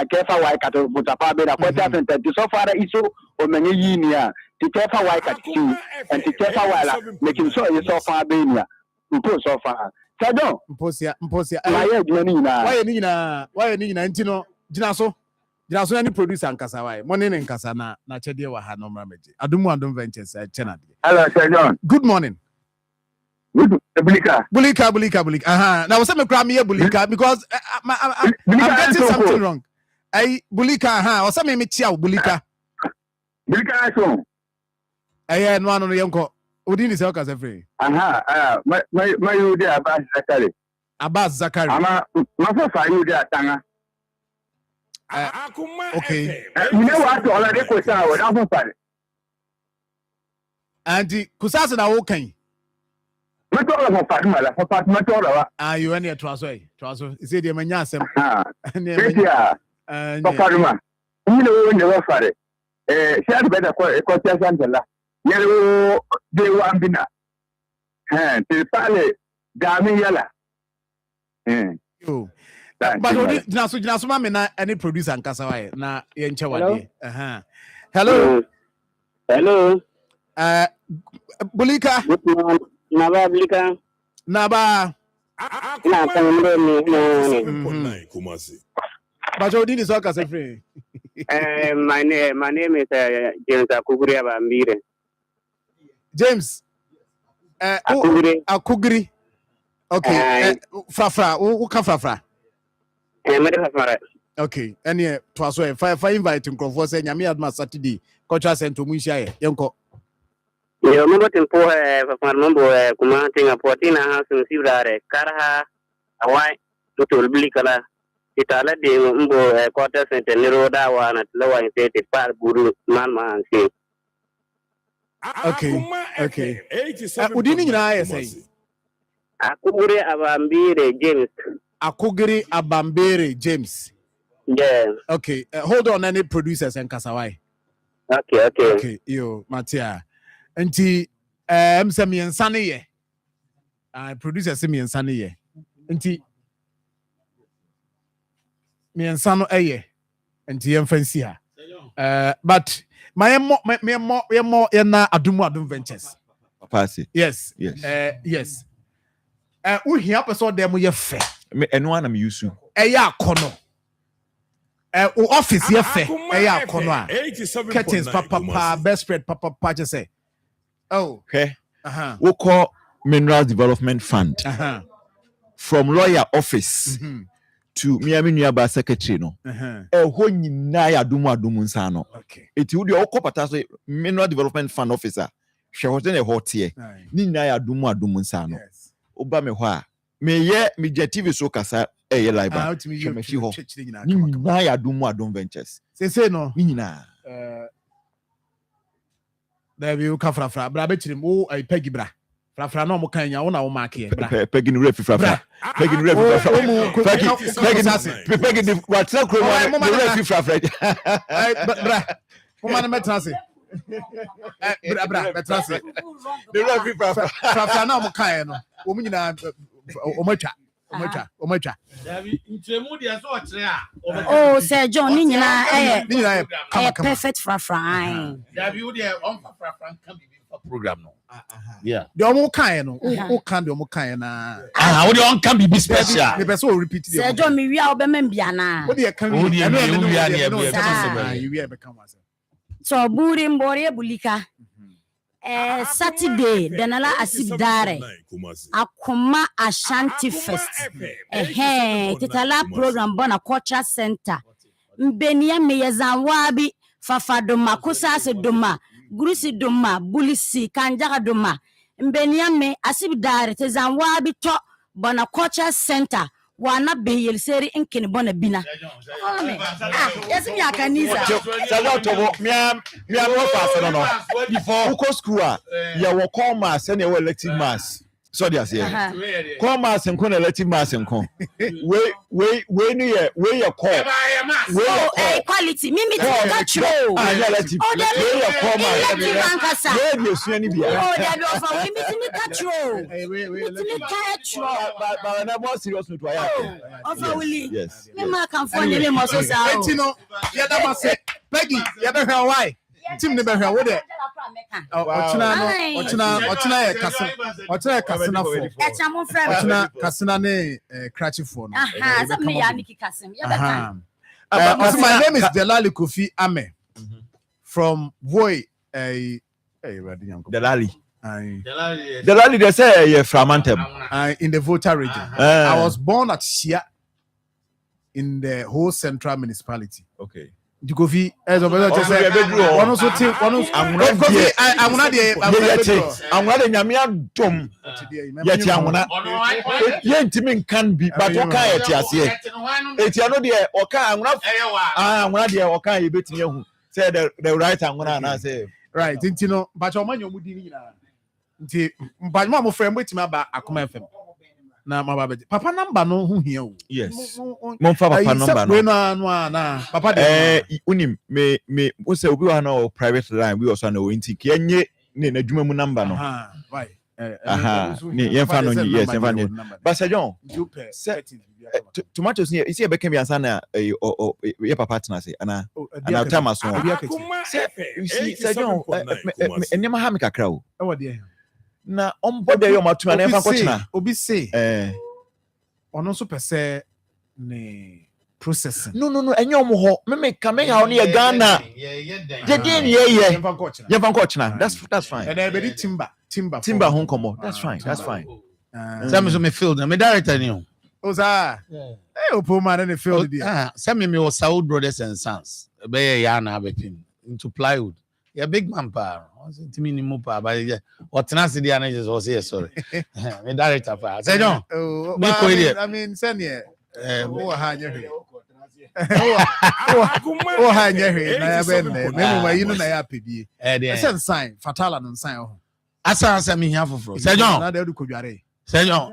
kefa wai ka to butafa be da kwata center so far iso o menye yinia ti kefa wai ka ti and ti kefa wai la making sure you so far be nia mpo so far sado mposia why ni na ntino gina so any producer nkasa why money ne nkasa na chede wa ha no mrameji adum ventures chena. Hello Sir John, good morning. Good bulika now was me cry me bulika because I'm getting something wrong. Bulika was me chia bulika so no yenko odini se okase free my you there Abbas Zakari ama mafo fa you there tanga Akoma okay you know what already question I don't for anti kusasa na wo kan you any traso say dey manya asem Fafaruma you know fare share better ko santala yelo de wambina te pale dami yala yo but jinaso ma me na any producer nkasa why na ye nche wade hello bulika naba bulika naba but you didn't talk as a friend. My name is James Akuguri Abambire. James Akuguri. Okay. Frafra. Who can Frafra? Okay. And yeah, twas why if I invite him for saying Yami Adma Saturday, Culture Center Mushia, Yanko. You remember tempo Mambo commenting a portina house in Sivare, Karaha, Hawaii, to Bilikala. Itala de mbo quarter center ni roda wa na lower state par guru man see. Okay. Udini nyina say. Akuguri Abambire James. Yeah. Okay. Hold on any producers and Kasawai. Okay. Yo, Matia. Nti mse mi ensane ye. Producers mi ensane ye. Nti me ensano eye enti yemfansi ha but my more na adum ventures Papasi. yes we here person dem ye fe Me eno ana me use eya akono office ye fe eya akono a curtains papa best spread papa just say oh okay we call Mineral Development Fund from lawyer office to Miami Nuaba secretary no. Ho nyina ya adum nsa no. Okay. Eti wo de okopata so Mineral Development Fund officer. Hwe ho de ho tie. Ni nyina ya adum nsa no. Oba me ho a me ye me TV so kasa ye live. Me fi ho. Ni nyina ya adum ventures. Say no. Ni nyina. There we ka frafra bra bechirim wo ai pegi bra. Frafra no mo kan nya wo na wo mark here bra. Pegi ni refi frafra. Pegi ni refi frafra. Pegi ni what's up kro mo refi frafra. Bra. Mo man metrase. Bra metrase. The refi frafra. Frafra na mo kan no. Wo nyina o matwa. Oh, Sir John, ni nyina perfect frafra. Program no. Yeah. The omo kan no. O kan the omo kan na. What do you can be special? The person will repeat it. Sir John, me wi a obema bia na. What do you can? So buri mbore bulika. Saturday denala asibdare Akoma Ashanti Fest titala program bona culture center mbenia meyezanwabi fafadoma kusase doma gurusi doma bulisi kanjaga doma mbenia me asibdare tezanwabi to bona culture center wana behel seri enkene bona bina yes me akanisa me am pass no before uko school ya wo call mass and your elective mass so they say call mass and con elective mass and con we ni your call quality mimi tika tro elective your call mass we dey su ani bia there be offer we mimi tika tro we tika tro but na more serious to ya offer we yes me ma kan fo ni mo so sa o Tino ya da ma say Peggy ya be hwa why team ne be hwa wo de Ochina ya kasina for echamo frame Ochina kasina ne cratchy for no some me ya miki kasim ya be kan my name is Delali Kofi Ame from Voi Delali they say Framantem in the Volta region. I was born at Shia in the whole central municipality. Okay. Kofi as of one also take one I'm not nyamia dom yeti amuna yentimi kan bi but oka yeti ase eti ano de oka amuna de oka yebetimi ahu say the right amuna na say right ntino but o manyo mudi ni nyina nti mbanwa mo frem betimi aba Akoma FM na mababa papa number no hu hia o yes mo fa papa number no we no na papa de unim me wo say obi wa na private line we also na o nti ke nye ne na dwuma mu number no right ne yemfa no yes yemfa no but Sir John tomatoes ni isi e beka bi ansa na ye papa tena say ana time so Sir John enema ha me kakra o e wo de na ombode yo matuma na yemfa ko tena obi say ono so pese ne processing no enyo mo ho me ha ono ye Ghana je ni ye yemfa ko tena that's fine and everybody timber home komo that's fine Some me field me director ni o Oza opo man in field there some me was Saud Brothers and Sons be ya na abepin into plywood ya big man pa ntimi ni mo pa ba what na se dia na just say sorry me director pa say John me ko ile I mean send here o ha nya hwe o ha nya hwe na ya be me mo yi no na ya pedie sen sign fatala no sign ho asa me hia foforo say John na da du kodware say John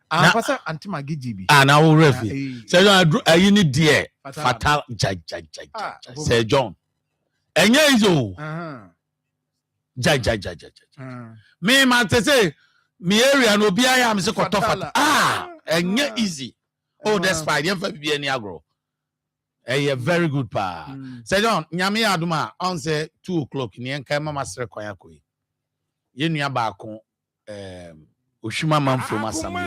pasa antima gijibi na wo refi say John ayi ni die fatal ja say John enye izo ja me man say me area no bia ya me se koto fat enye easy that's fine yem fa bia ni agro very good pa say John nyame aduma on say 2:00 ni enka mama sere kwan akoyi ye nua ba ko Oshima Marfo Masami.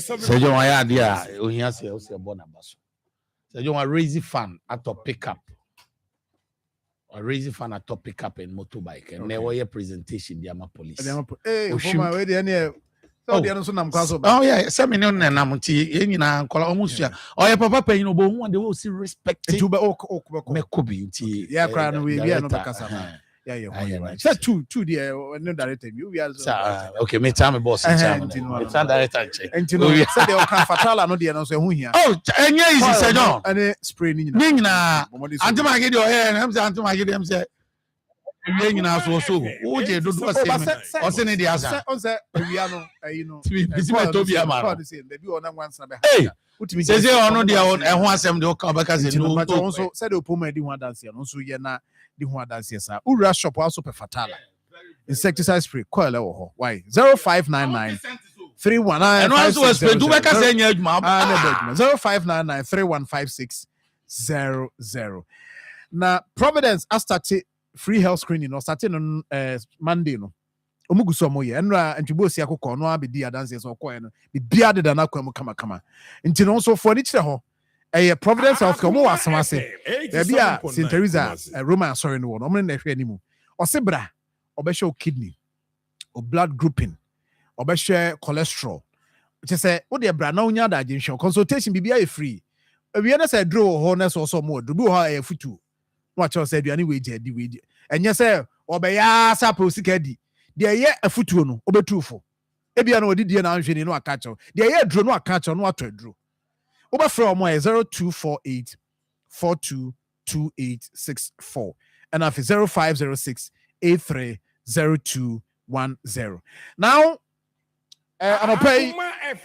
Say John ya dia ohia se o se bo na baso. Say John raise fan at a pickup. Or raise fan at a pickup and motorbike and never your presentation dia ma police. Oshima we dey na so dey no so nam kwaso ba. Oh yeah, say me no na namti e nyina nkola omusua. Oye papa pa yin obo hu de we see respect. Tuba me kobi nti. Ya kra no we no be kasa na. Yeah. So two there no director we are okay me time boss time director check and you know say they can fatala no there no so hu hia enye easy say no and spray ni nyina antima gidi o here am say antima gidi am say enye nyina so wo je dodo o se ne dia sa on say we are no you know bisi me to bia ma no say baby ona nwansa be say ono dia ho asem de o ka baka say no so say the opoma di ho dance no so ye na di ho dance sa ura shop also pe fatala insecticide spray coil e wo ho why 0599 319 and also spray do beka say nya adwuma 0599 315600 na Providence started free health screening or starting on Monday no omuguso mo ye enra ntwibosi akokọ no abedi adanse so koye no bibia de na kwam kama nti no so for ni kire ho Providence Health Care mo wasamase bia St Teresa Roman sorry no no mo na hwe animu osebra obehwe kidney o blood grouping obehwe cholesterol which say wo de bra na onya da agensho consultation bibia e free ewia na say draw ho na so mo do bi ho e futu no acho say aduane we enye say obeya sa prosika di de ye afutuo no obetufo Ebia no didi na anhwe ni no aka cho. De ye dro no aka cho no ato dro. Oba fra omo 0248 422864 and after 0506 830210. Now I'm pay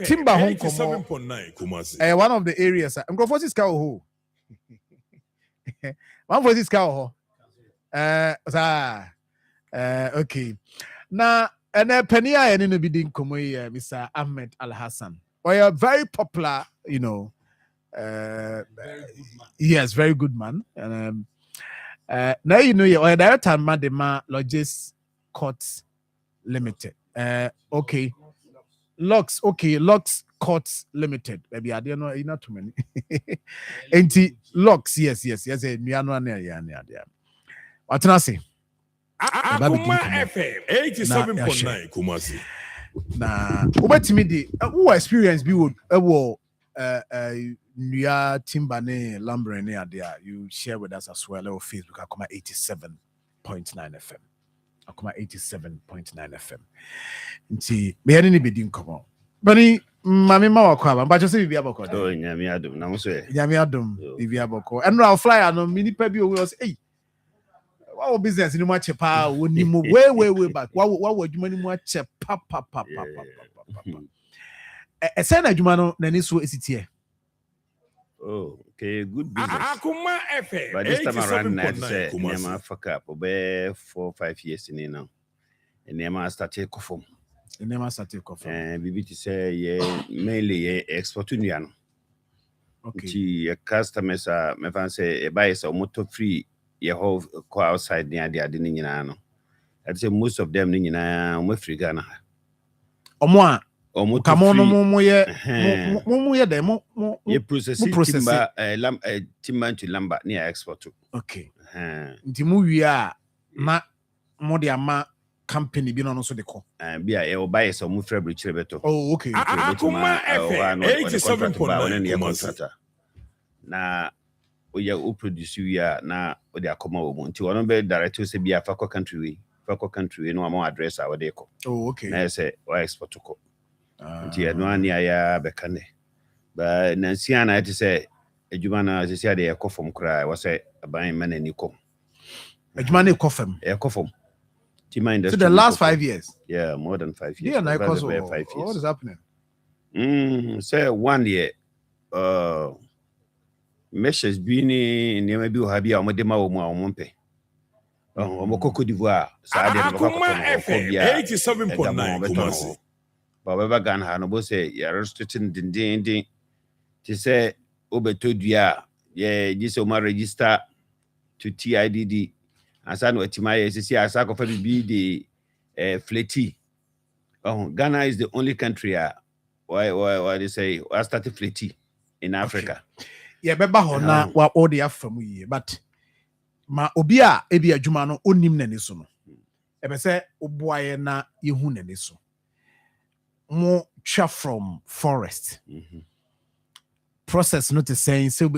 Timber Home Komo. One of the areas I'm going for this cow ho. One for this cow ho. Okay. Now and penny I and be din komo Mr. Ahmed Al Hassan. Or very popular, you know. Yes, very good man. And now you know or that time man the ma Logis Courts Limited. Okay. Lux Courts Limited. Maybe I don't know, not too many. Enti Lux, yes. Miano ne. What can I say? Akoma FM 87.9 Kumasi. Na obetimi di who experience bi wo Nuya Timber ne Lumber ne ade you share with us as well on Facebook Akoma 87.9 FM. Akoma 87.9 FM. Nti me yani ni bedi nkomo. Bani mami ma wakwa ba se bibia boko. Oh nyame adom na mo so e. Nyame adom bibia boko. Enro I'll fly no mini pa bi o say hey. What business ni mo chepa woni mo way back. What adwuma ni mo chepa pa. Ese na adwuma no na ni so esitie. Oh, okay, good business. Akoma FM. But this time around, I say, Nema fuck up over 4 or 5 years in now. And Nema started kofom. And BBT say, yeah, mainly export to Niano. Okay. The customers are, my fan say, buy a motor free, your whole go outside near the Adinino. I'd say most of them in free Ghana. Omo Come on, mo ye de mo process timber to lumber near export to. Okay. Nti mu wi a na mo de ama company bi no so de ko. Bia e o buy some fabric beto. Oh, okay. Akoma FM 87.9 na o ya o produce wi a na o de akoma wo mo nti wono be director say bia fa country no am address a wo de ko. Oh, okay. Na say o export to ko. Nti no ani aya bekane ba nansi ana ati say adwuma na sisi ade ekofom kra wa say aban manani kom adwuma na ekofom tima industry. So the last 5 years? Yeah, more than 5 years. Yeah, na 5 years. What is happening? Say 1 year meshes bini niema bi o ha bia o mode ma wo mu a o mompe o Cote d'Ivoire sa ade no ko 87.9 Kumasi. Baba Ghana no bo say ya restricting din to say obetodua ye gise o ma register to TIDD asa no atimaye sisi asa ko fa bi de fleti. Ghana is the only country why they say I started fleti in Africa. Yeah, beba ho na wa all the afam yi but ma obi a ebi adwuma no onim na ni so no ebe se oboaye na yehu na ni so mo twa from forest process not the same so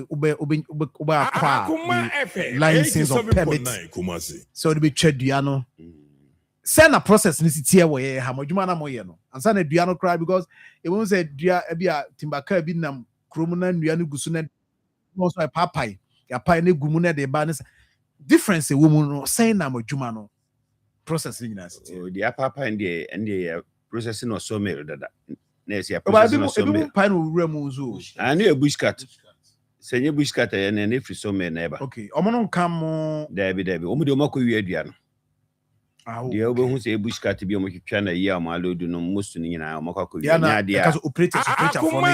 license or permit so to be twa no send a process ni sitie wo ye ha modwuma na mo ye no ansa na dua no cry because e won say dua e a timbaka bi nam krom na dua no gusu na also a papai ya pai na gumu na de ba na difference e wo mu no send na modwuma no process ni na sitie the papai and the processing or so mere dada na esi processing or so mere pai no wura mu zo ani e bushcat senye bushcat e na na free so mere na eba okay omo no kam dabi omo de omo ko wi adua no the obo hu say bushcat bi omo twitwa na yi am alodu no musu ni nyina omo ko wi nya dia because operators for me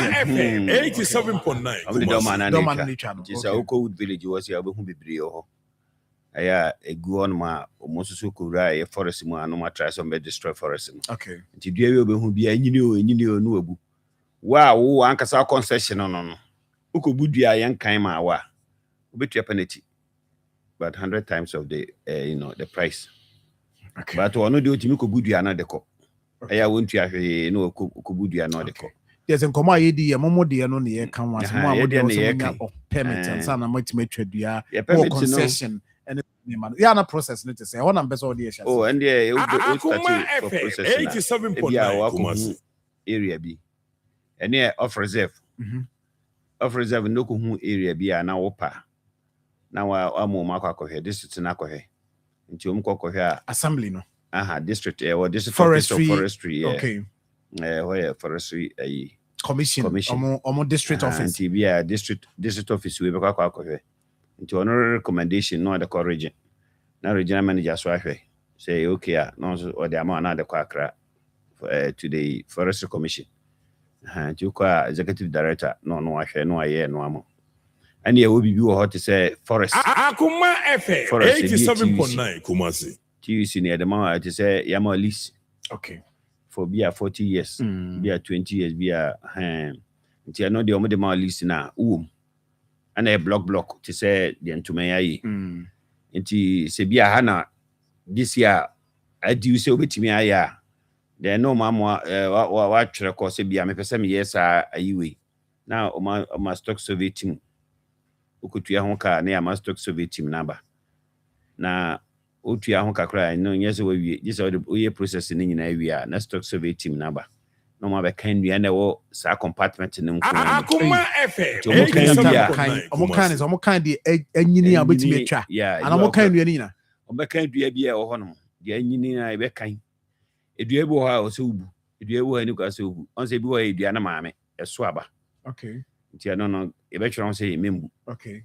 87.9 omo de ma na ni just Oakwood village was ya obo hu bibiri ho aya egu on ma omo susu kura e forest mu anu ma try some destroy forest. Okay. Nti dua we obo hu bia enyini o no abu wa wo ankasa concession no ukobu dua yan kan ma wa obetua penalty but 100 times of the the price. Okay. But ono de otimi kobu dua na de ko aya wontu ahwe no kobu dua na de ko. Yes, and come on, ye momo de no ne kan was mo amode o so nya permit and sana matima twa dua concession and Yeah, na process no to say. One am person odi ehia. Oh, and yeah, you start for FM processing. 87.9 Kumasi. Area B. And yeah, off reserve. Off reserve no ko hu area B na wopa. Na wa amu makwa here. District na kwa here. Nti omkwa here assembly no. District or district forestry. Yeah. Okay. Where forestry commission. Omo district office. Nti bia district office we be kwa here. Nti honor recommendation no the region. Na regional manager so ahwe. Say okay no or the amount na the kwa Accra to the forestry commission. Nti kwa executive director no ahwe no aye no amo. And yeah, we be hot to say forest. Akoma FM 87.9 Kumasi. TUC near the man to say yama lease. Okay. For be 40 years, be 20 years, be until I know the only man lease na and a block to say the entumay. Until se be hana this year I do say with me aya. There no mamma what record say be a person yes a you now my stock survey team. Ukutua ho ka na ya stock survey team number na otua ho kakra no nyese we just we process ni nyina wi na stock survey team number no ma be kan dua na wo sa compartment ni nko Akoma FM omo kan de anyini abetimi atwa ana omo kan dua ni nyina omo kan dua bi e wo ho no de anyini na e be kan edua bi ho a o se ubu edua bi ho ni ko se ubu on se bi ho edua na maame eso aba. Okay. No, eventually say membu. Okay.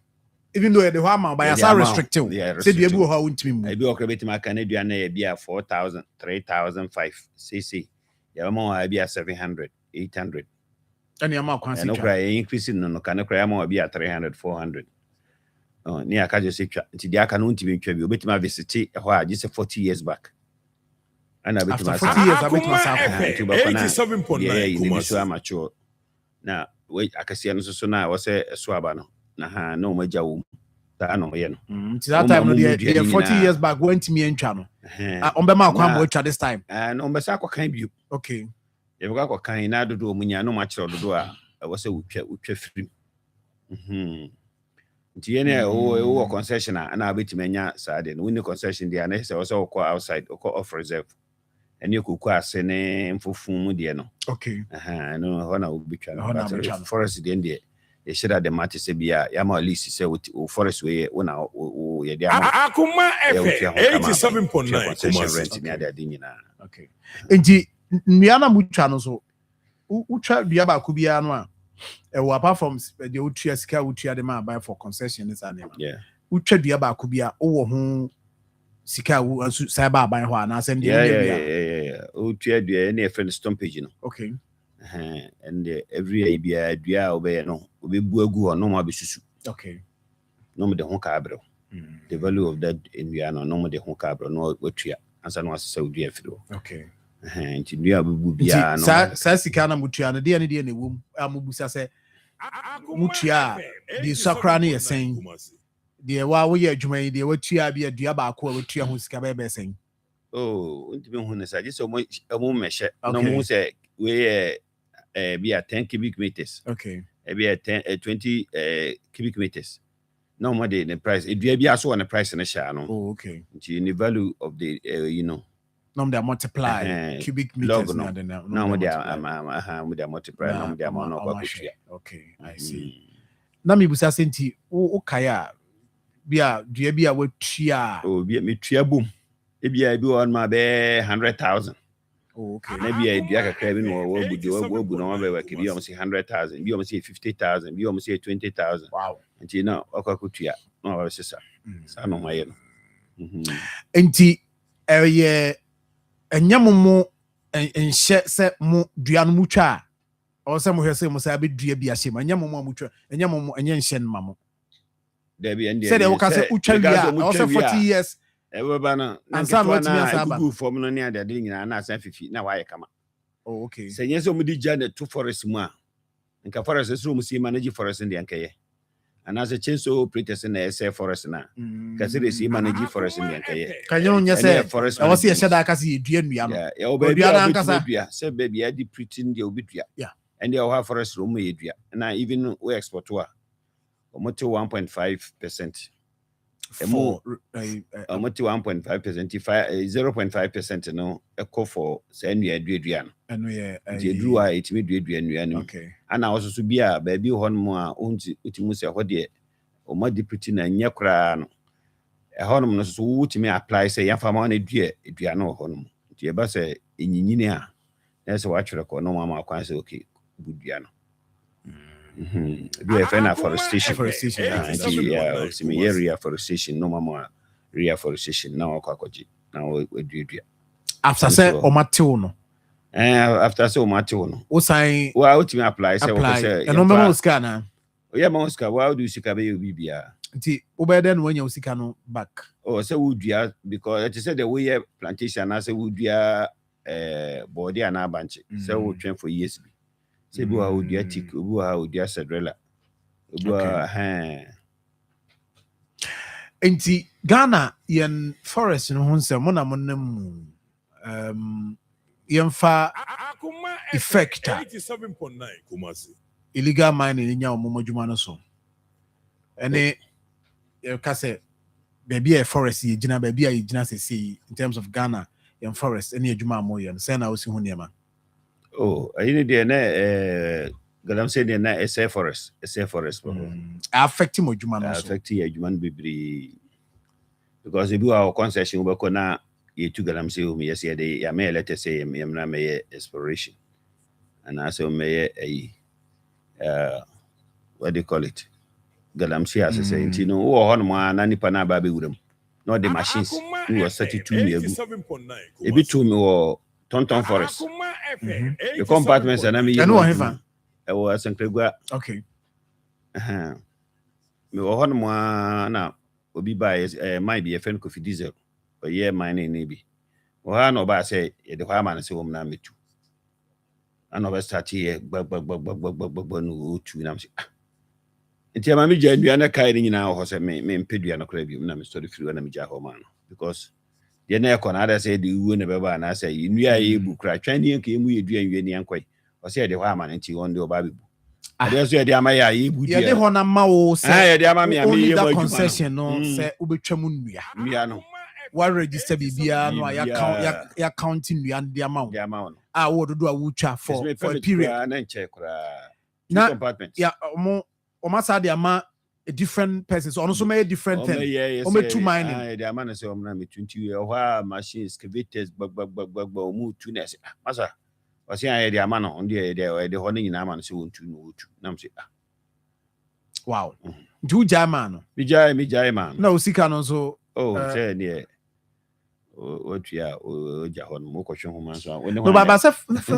Even though the one by as restricted. Say the able how won't me. I be okay with my Canadian be 4,000, 3,005 cc. Yama I be 700, 800. And your amount no cry increasing no can cry more be 300, 400. Oh, near Kajo say to the account to be tribute with my visit just 40 years back. And I bet myself 40 years I bet myself 87.9 Kumasi amateur. Now wait, I can see so now was a swaba no. Na no maja wo. That no ye no. That time no the 40 years back went me and channel. On be ma kwa mo this time. No be sa kwa kan bi. Okay. You go kwa kan na dodo munya no ma kire dodo a was a utwa free. Nti ye na o concession na abetime nya saade no win concession dia na say was o outside o off reserve. And you could quite send mfufum de no. Okay. No hona ubitwa no. Forest de ndie. They should have the matter say bia yama lease say with forest way una ye dia Akoma FM 87.9 concession rent ni ada din nyina. Okay. Enti nnuana mutwa no so utwa dua ba ko bia no a apart from the utua sika utua de ma buy for concession is anema. Yeah. Utwa dua ba ko bia wo ho sika wu sai ba ban ho ana sem de yeah. Utua dua na friend stompage no. Okay. And every year bia dua obey no obebu agu ho no ma be susu. Okay. No me de ho ka abro. The value of that in dua no me de ho ka abro no otua ansa no asesa dua fido. Okay. Nti dua bebu bia no. Sa sika na mutua no de ne wom amubusa se mutua di sakra na yesen. The wa wo ye adwuma yi de watua bia dua ba ko watua ho sika ba be sen. Oh, ntimi hu ne sa je so mo mehye no mo se we be 10 cubic meters. Okay. Be 20 cubic meters. No more the price. It be also on the price in the share no. Oh, okay. The value of the no they multiply cubic meters no they multiply no they amount. Okay, I see. Na me busa senti o kaya bia dua bia watua. Oh, bia me tua bom. E bia bi on ma be 100,000. Oh, okay. Na bia dua kakra bi no wo bu no be work bi o say 100,000, bi o say 50,000, bi o say 20,000. Wow. Nti na okakutua no wa sesa. Sa no maye no. Nti enyamomo enhye se mo dua no mutwa o se mo hwese mo sa be dua bi ahye ma enyamomo amutwa enyamomo enye nhye no mamo. There be and say they will say utwa bia o se 40 years eba na ansa no timi asaba gugu form no ne ade nyina na asan fifi na waye kama. Oh, okay. Se nyese mo di jane to forest mu a nka forest so mo si manage forest ndi ankaye ana se chenso operators na ese forest na ka se si manage forest ndi ankaye kanyo nyese e wo se yehda aka se dua nua no ya obi na ankasa se baby ya di pretend dia obi dua yeah and dia ho forest ro mo yedua na even we export wa omoto 1.5%. for 1.5%, 0.5% no echo for say nua duadua no. And we Nti eduru a etimi duadua nua no. okay. Ana also so bia ba bi ho no a utimu se ho de o ma deputy na nya kra no. Ehonum no so wutimi apply say yafa ma na dua no ho no. Nti e ba say enyinyini a na say wa twere ko no ma kwan say okay budua no. Do a friend forestation. Reforestation, no mama reforestation. Now, Kakoji. Now, we do. After say, Omatuno. After say, Omatuno. O sign, well, to me apply. Say, and no more scanner. Oh, yeah, Mosca, why do you see Kabe Bibia? Obey then when you see Cano back. Oh, so would you, because it said the way plantation, I say, would you body and a bunch. So we train for years. Say bua udia tik bua udia cedrela bua enti Ghana yen forest no hunse mo na mo nam yen fa effect 87.9 Kumasi illegal mining nya omo adwuma no so ene ka say baby a forest ye gina baby a ye gina say in terms of Ghana yen forest ene adwuma mo yen say na osi hu niema. Oh, I need the Galamse na SA forest affecting Mojuma no affecting Juman Bibri because if you are concession we na ye tu Galamse yes ya de ya me let us say na me exploration and also me what do you call it Galamse as I say you know wo ho no na nipa na ba be wuram no the machines we was 32 years e bi to me wo Tonton Forest. The compartments and I mean, I was in Clegua. Okay. Me one more now will be by might be a friend coffee diesel, but yeah, my name maybe. Well, no, but I say the Harman say, woman, me too. I know I start here, but no, two. And I'm saying, until my major, you are not carrying now, horse, I may Pedriano Crabby, and I'm story through an Amija Homan because. The near Conada said you win a baby, and I say, you knew I book cry, Chinese came with you and Yankee, or said the Harman and she on the baby. I just said, Yamaya, you would get one a mouse, only that concession, no, say Ubechamunia, Miano. What register Bibia, no, I counting the amount. I would do a woocha for a period and check compartments. Yeah, more almost the amount. Different persons also made different things. Two mining. The man is 20 years machine excavators, move to nest. Massa was here the man on the holding in Aman so to know to wow. Do German. Me jai man. No, see can also say yeah. What ya Jahon Mokosho Human. No, but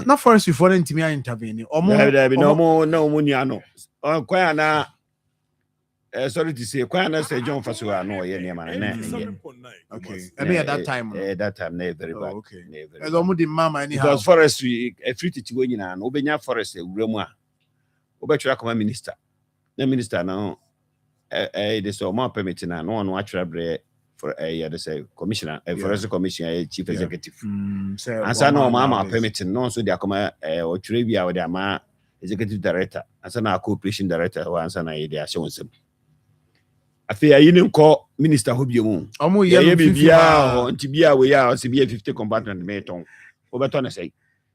not first before me intervene. Or more no muniano. Oh, quite sorry to say, quite say John Fasua, no, okay. I mean, at that time, very bad. Okay. As almost the mama, anyhow. Because forest, a free to win and Obenya Forest, Roma, Obetra minister. The minister now, they saw more permitting and one watch for a say commissioner, a forest commissioner, chief executive. And so no mama permitting, no, so they are or trivia or their executive director, and so now cooperation director, once and they are showing some. I feel I didn't call Minister Hobio. Yeah, Tibia, we are CBA 50 compartment meton. Overton say.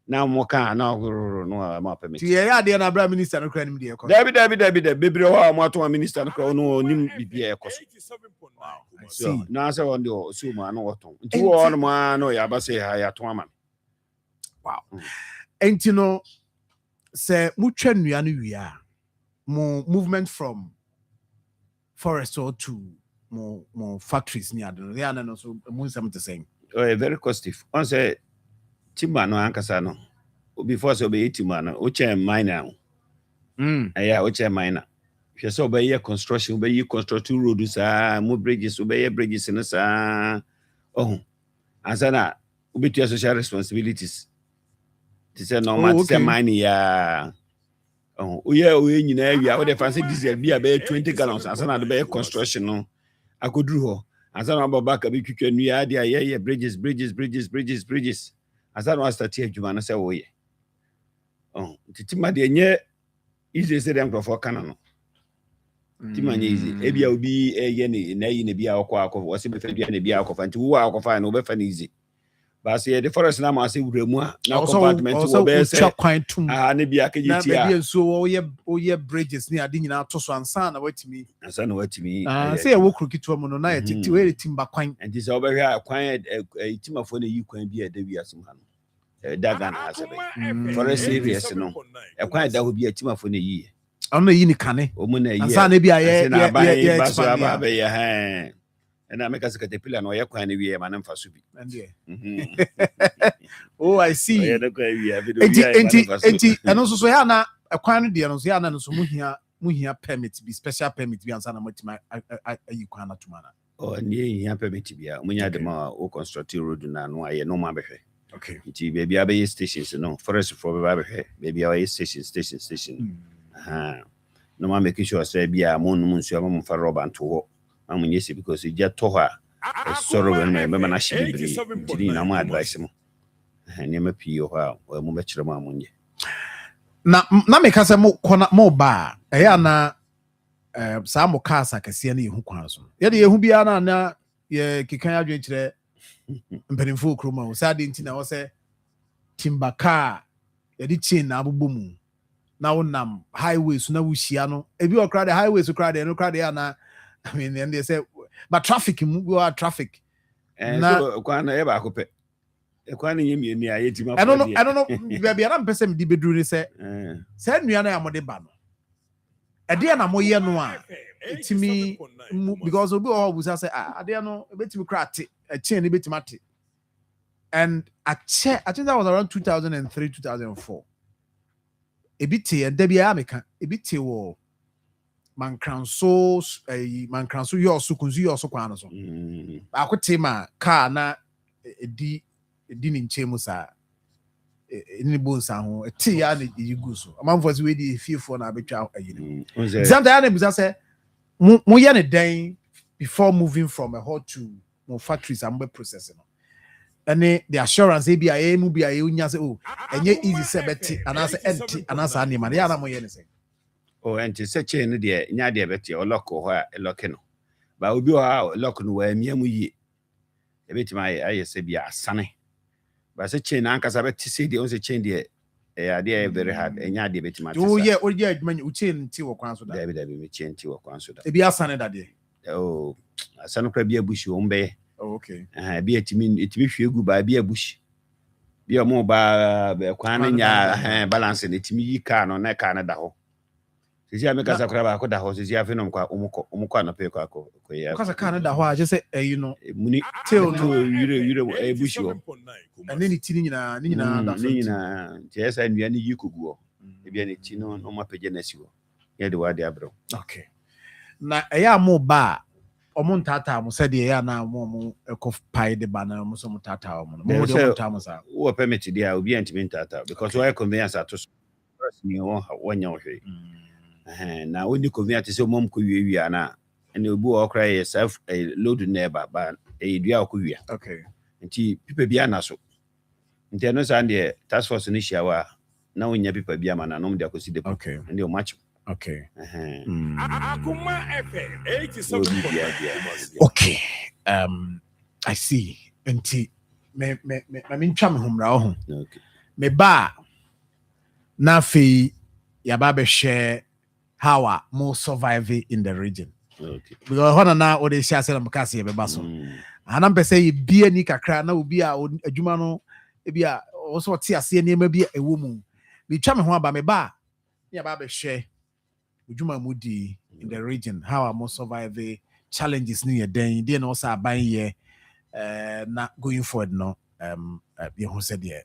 Now more can now no more permit. Yeah, the other minister no crane media. David, baby, or minister no nim BBA. So now so on the Suma no what. 2 on man no ya say higher to man. Wow. And you know, say much anu more movement from forest or to more factories near the and also something to say. Oh, very costly. On say timber no ankasa no. Before so be timber no, oche miner. Yeah, oche miner. If so be construction, be construction roads more bridges, be bridges in sa. Oh. Ansana obi to social responsibilities. This is normal to mining ya. Oh, yeah, we nyina we dey fancy diesel be about 20 gallons and na be construction no akoduru ho and na baba ka be twitwa nua dey yeah bridges and na start adwuma no say wo ye oh titima dey nye easy say dem for kana no Timanya easy. Ebia obi ye na yi na bia akwa wo se be fa bia na bia akwa nti wo akwa na wo be fa na easy. Ba se the forest na ma se wuramu na compartment wo be se ne bia ka na yiti a. Na bia so wo ye bridges ni ade nyina to so ansa na watimi. Say e wo krokito mu no na ye titi we timba kwan. Nti se wo be hwa kwan timafo na yi kwan bia da wi asem ha no. Daga na asebe. Forest areas no. Kwan da ho bia timafo na yi. Ono yi ni kane. Omu na yi. Ansa na bia ye baso aba ye ha. Na make us caterpillar no ye kwan na wi e ma na mfa so bi. Oh, I see. Enti eno so ya na kwan no de no so ya na no so muhia permit bi special permit bi ansa na matima ayi kwan na tuma na. Oh, ni hia permit bia munya de ma o construct road na no aye no ma behwe. Okay. Nti baby abe stations no forest for baby behwe baby aye station. No ma make sure say bia mo no nsu am fa rubber nto ho. Amunye se because e get to ha. Sorrow when me na shibiri. Nti na mo advice mo. Ni ma pii ho a mo be kire mo amunye. Na me ka se mo ba eya na sa mo kasa kase na yehu kwan so. Ye de yehu bia na ye kikan adwen kire mpanimfo kroma o sa de ntina wo se timbaka ye di chain na abobomu na wonam highways na wuhia no ebi okra de highways okra de no kra de na I mean and they say but traffic mu go traffic na kwan na e ba akopɛ kwan ni yemi ni aye tima I don't know baby na mpese me di beduru ni se nua na ya mo de ba no e de na mo ye no a etimi because obi o busa say ade no ebetimi kra ate a chain ebetimi ate and I think that was around 2003 2004 ebiti and debia ameka ebiti wo mankranso yo so kunzu yo so kwan so akote ma car na edi ni nchemu sa ni bonsa ho eti ya na yigu so amanfo se we di fiefo na betwa ayini zanda na busa say mo ye ne den before moving from a hall to more factories and be processing and the assurance e bia e mu bia e unya say oh enye easy say beti anase enti anase anima ya na mo ye ne say oh enti say chain no de nya de beti o lock ho a lock no ba obi o lock no wa mia mu yi e beti ma aye say bia asane ba say chain ankasa beti say de on say chain de ade very hard enya de beti ma tisa oh yeah adwuma u chain ti wo kwan so da da bi me chain ti wo kwan so da e bia asane da de oh asane kra bia bushi o mbe oh okay bia etimi hwegu ba bia bushi bia mo ba kwan nya balance ne etimi yi car no na car na da ho sisi ameka sakra ba ko da ho sisi afenom kwa umukwa no pe kwa ko ya because car na da ho a je say you know muni tell no yure bushi o and then it ni nyina da so ni nyina je say nua ni yi koguo e bia ne ti no ma pege na si ho ye de wa de abro okay na eya mo ba omo ntata mo se de eya na mo ekof pai de ba na mo so mo tata mo mo de mo tata mo sa wo permit dia obi antimi ntata because why conveyance atos ni wonya wo hwe na oni conveyance se mom ko wiewia na ene obi wo kra ye self load neighbor ba e dua ko wia okay nti pipa bia na so nti no sa de task force ni shiawa na wonya pipa bia ma na no de akosi de okay ndi o match okay Akoma FM 87.9. okay I see nti me ntwa me homra ho okay me ba na fe ya ba be share how are more survive in the region okay because hona na o de share say na mkase be ba so ana mpese ye bia ni kakra na obi a adwuma no e bia o so te ase ne ma bia ewo mu me twa me ho aba me ba ya ba be share adwuma mu di in the region how are more survive the challenges ni ye den dey na o sa ban ye na going forward no ye ho said ye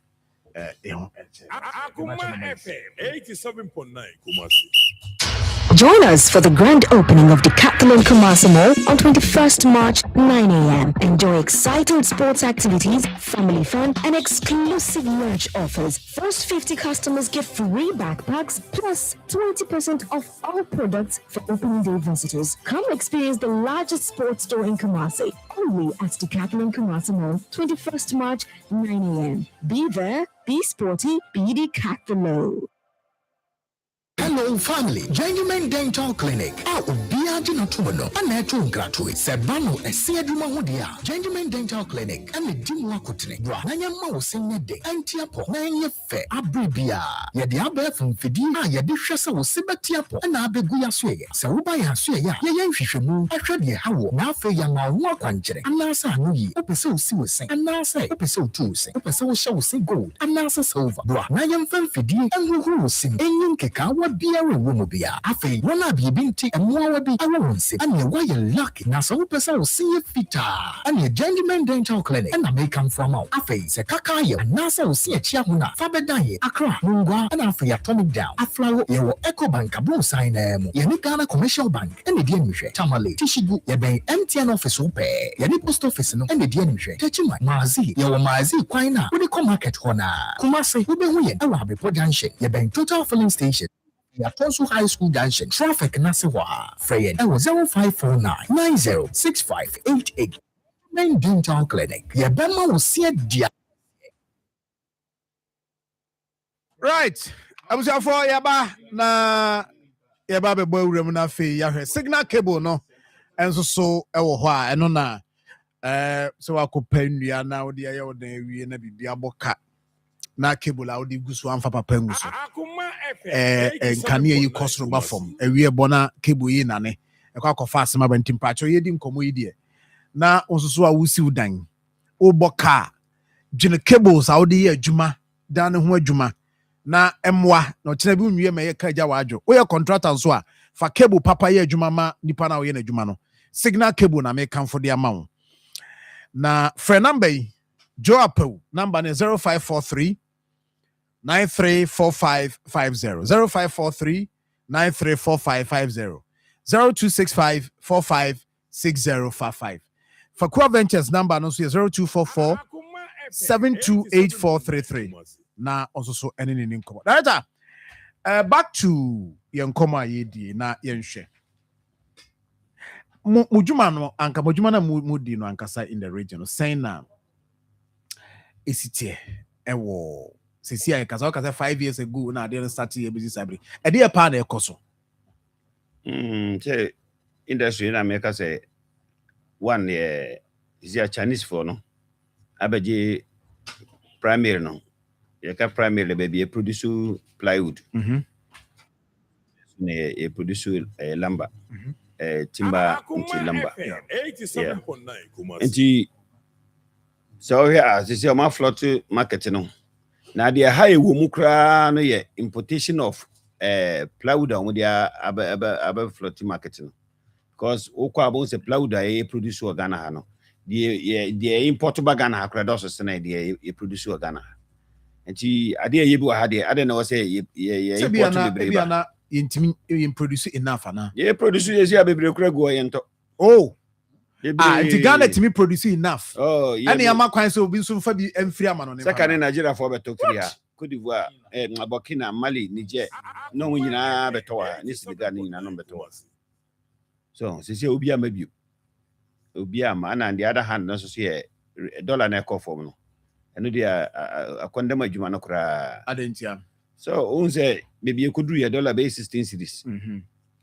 Akoma FM 87.9 Kumasi. Join us for the grand opening of Decathlon Kumasi Mall on 21st March, 9 a.m. Enjoy exciting sports activities, family fun, and exclusive merch offers. First 50 customers get free backpacks plus 20% off all products for opening day visitors. Come experience the largest sports store in Kumasi, only at Decathlon Kumasi Mall, 21st March, 9 a.m. Be there, be sporty, be Decathlon. Hello, Hello, family. Genuine Dental Clinic. Ubia Ginotuano. Anetu Gratui. Sebano, Esiaduma Hodia. Genuine Dental Clinic. And the Dimwa Kutne. Bra. Nanya Mausin de. Antiapo. Nanya Fe. Abribia. Yadi Abe from Fidi. Yadi Shasa was Sibatiapo. And Abeguya Sway. Sarubaya Sway. Yayan Fishamu. I should ye how. Now for Yama Wakanjere. And Nasa Nui. Opeso Siwase. And Nasa. Opeso Tuesday. Opeso Show Say Gold. And Nasa Silver. Bra. Nayam Fidi. And who sim. And Keka. What beer Wumobia. Afe. One of you been take a more be. I won't say. And why you lucky. Nasa Opeso see you fita. And your Genuine Dental Clinic. And I may come from out. Afe. Se Kakayo. And Nasa will see a chiahuna. Fabedaye. Accra. Mungwa. And Afe Atomic Down. Aflawo. Yewo Echo Bank. Abro sign. Yenikana Commercial Bank. And the DMJ. Tamale. Tishigu. Yebe MTN office ope. Yeni post office no. And the DMJ. Techima. Mazi. Yewo Mazi. Kwaina. When you market hona. Kumase. Ube huyen. Awabe po junction. Yebe Total Filling Station. Yatonsu High School Junction. Traffic Nasiwa. Freyen. 0549 906588. Main Dental Clinic. Yebema will see a dia. Right. I was for Yaba na Yaba be boy remuna fe ya signal cable no. And so ewo hwa eno na so akopandua na odi aye odan awie na bibia boka na cable a odi gusu amfa papa ngusu nkane yi kosoro ba fom awie bona cable yi nane ekwa kofa asema bantim pacho yedi nkomo yi die na onsoso a wusi udan oboka gene cables a odi ye adwuma dan ho adwuma na emwa no kina bi nwie me ye ka gya wadwo wo ye contractor so a fa cable papa ye adwuma ma nipa na wo ye na adwuma no signal cable na me kamfo de amount na free number Joe Apple number is 0543 934550 0543 934550 0265 456055 for Core Ventures number no 0244 728433 na also so any nko director back to yankoma yedi na yenhwe mujuma no anka mujuma na mudi no ankasa in the region saying na esitie ewo sisi ay kasa 5 years ago na dey start here business abri e dey pa na ekoso say industry na make say one is a Chinese for no abeje primary no you can primary baby produce plywood ne produce lumber timber into lumber 87.9 nti so here as you my float market no na the high wo mu kra no ye importation of plywood on their above float market no because okwa about say plywood e produce Ghana ha no the import ba Ghana ha kra do so na the produce Ghana nti ade ye bi wa ha de ade na wo say ye import be na intimi produce enough ana ye produce ye sia bebre kra go ye nto oh nti Ghana timi produce enough oh ani ama kwan so bi so fa bi emfiri ama no ne second Nigeria for beto kria Cote d'Ivoire Burkina Mali Niger no nyina beto wa ni Senegal ni nyina no beto wa so se obi ama bio obi ama na the other hand no so say dollar na call for no eno dia akondema adwuma no kra adentia so on say maybe you could do your dollar base 16 cities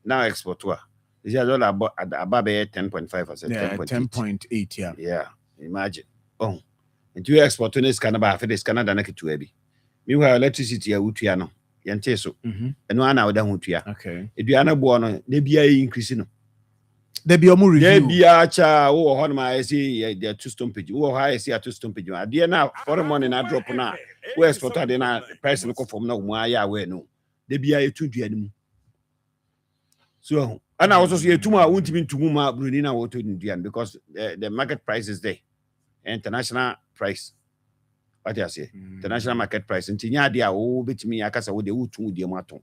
now export wa is your dollar above 10.5 or 10.8 yeah imagine oh and you export to this Canada for this Canada na kitu ebi meanwhile electricity ya utua no yente so eno ana oda hutua okay eduana bo no de bia increase no de bia mu review de bia cha wo ho ma esi the two stumpage wo ha esi a two stumpage ade na for money na drop na we export ade na price no from na mu aya we no de bia etu dua ni mu so and also etuma untimi ntumu ma bruni na wo to dua because the market price is there international price what you say international market price ntinya ade a wo betimi akasa wo de utu de mu aton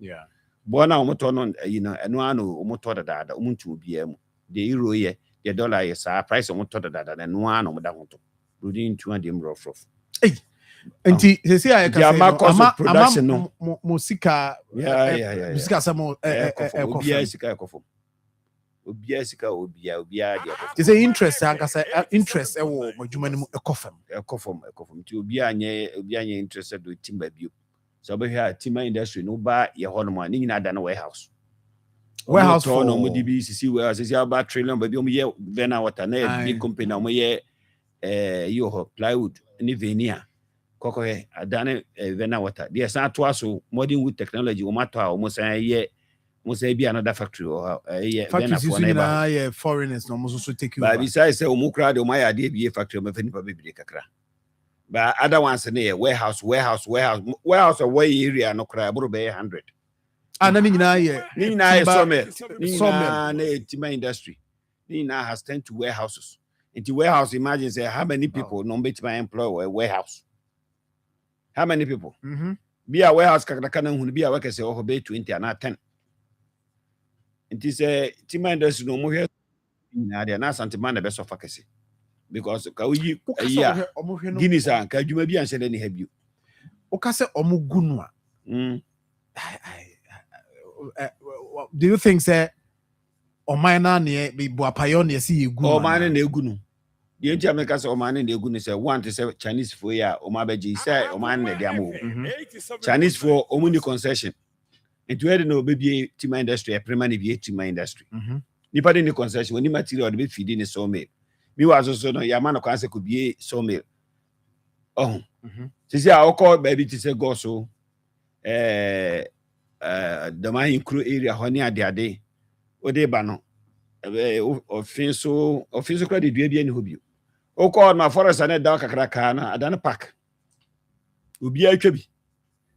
bo na wo moto no eno ano wo moto dada wo ntu bia mu the euro ye the dollar ye sa price wo moto dada na no ano mo da hoto bruni ntu ade mu rough nti sesi ay ka say ama musika musika samo obia sika ekofo obia sika obia they say interest anka say interest ewo madwuma ni mu ekofam nti obia anye interest do timba bio So be here timber industry no ba ye ho no ma ni nyina da na warehouse for no mo DBCC warehouse is about trillion ba bi o ye Vena water na big company na mo ye yo plywood ni veneer koko he adane Vena water there san to aso modern wood technology o mato a o san ye mo say bi another factory or Vena for na ye foreigners no mo so take you ba besides say o mo kra de o ma ya de bi factory o ma fani pa bibire kakra. But other ones in here, warehouse away area no cry about 100. And then Nina timber industry. Nina has 10 to warehouses. Into warehouse, imagine say how many people no bet my employer warehouse. How many people? Be a warehouse kakana who be a worker say oh be 20 and not 10. It is a timber industry no more here. They are not santimana best of vacancy. Because Kawi Guinness and Kajuma be and said any have you. Okase Omugunwa. Do you think say Omana near be Boapayon see you go? Man in the Gunu. The Americans or man in the Gunu say one to say Chinese for ya or Mabeji say or man in the Chinese for Omuni concession. And to no baby timber industry, a permanent timber industry. Nipadi in the concession when the material be feeding is so made. Me was also no Yamano cancer could be sawmill. Oh, see, I'll call baby to say go so. The mine crew area, honey, at the day. O de bano. Offensive credit, do be any hobby. O call my forest and a dark crackana, I done a pack. Ubi a chubby.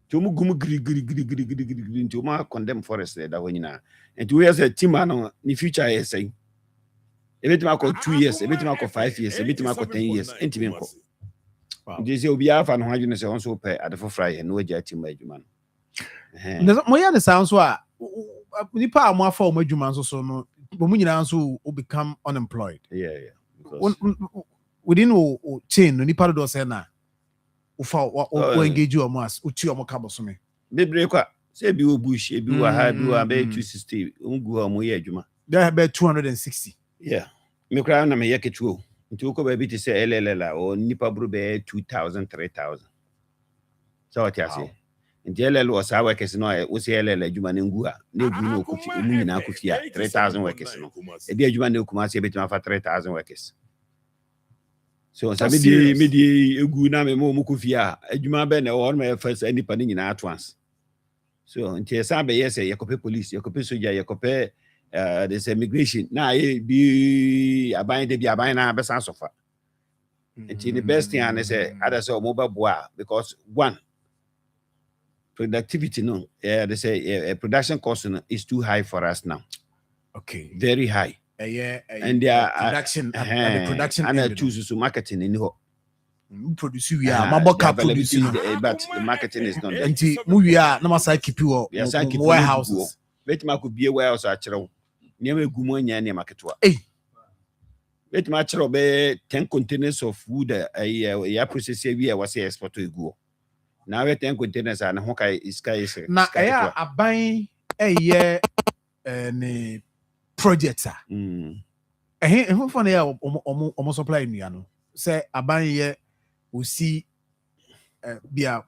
To Mugumu green to my condemned forest that when you know. And to hear a timano in future, I say. A bit mark 2 years, a bit mark 5 years, a bit mark 10 years, intimate. This will be half and 100 also pay at the for Friday and no jetting by Juman. Moya sounds what Nipa Marfo Majuman so no, Bomunians who become unemployed. Yeah. Within chain, Nipa do Sena, who engage you a mass, Uchi Mokabosome. They break up, say be bush, be a high blue, and be 260, Ungu Moya Juma. They have about 260. Yeah, me cry na me yake chuo. Nti uko baby to say LLL or nipa brube 2,000, 3,000. So what you say? Nti LLL was our workers no we say LLL juma ngua. Ne gu no kufi emu na kufia 3,000 workers no. E dia juma ne kuma se betima fa 3,000 workers. So sabi di me di egu na me mo kufia. Ejuma be na o no me first nipa ni nyina at once. So nti esa be yes yakope police, yakope soldier, yakope there's immigration now be abide the abide na besan sofa. And the best thing and say others are mobile boy because one productivity no they say production cost is too high for us now. Okay, very high. And they are production and I choose to marketing in here. Produce we are maboka producing but the marketing is not there. And we are no must keep you warehouses. Bet ma could be a warehouse actually. Never gumonya near marketua. Bet match robe 10 containers of wood a process we was export to go. Now 10 containers and Hokai is sky. Now I buy a year any project. Who for almost supply me say I buy here we see be a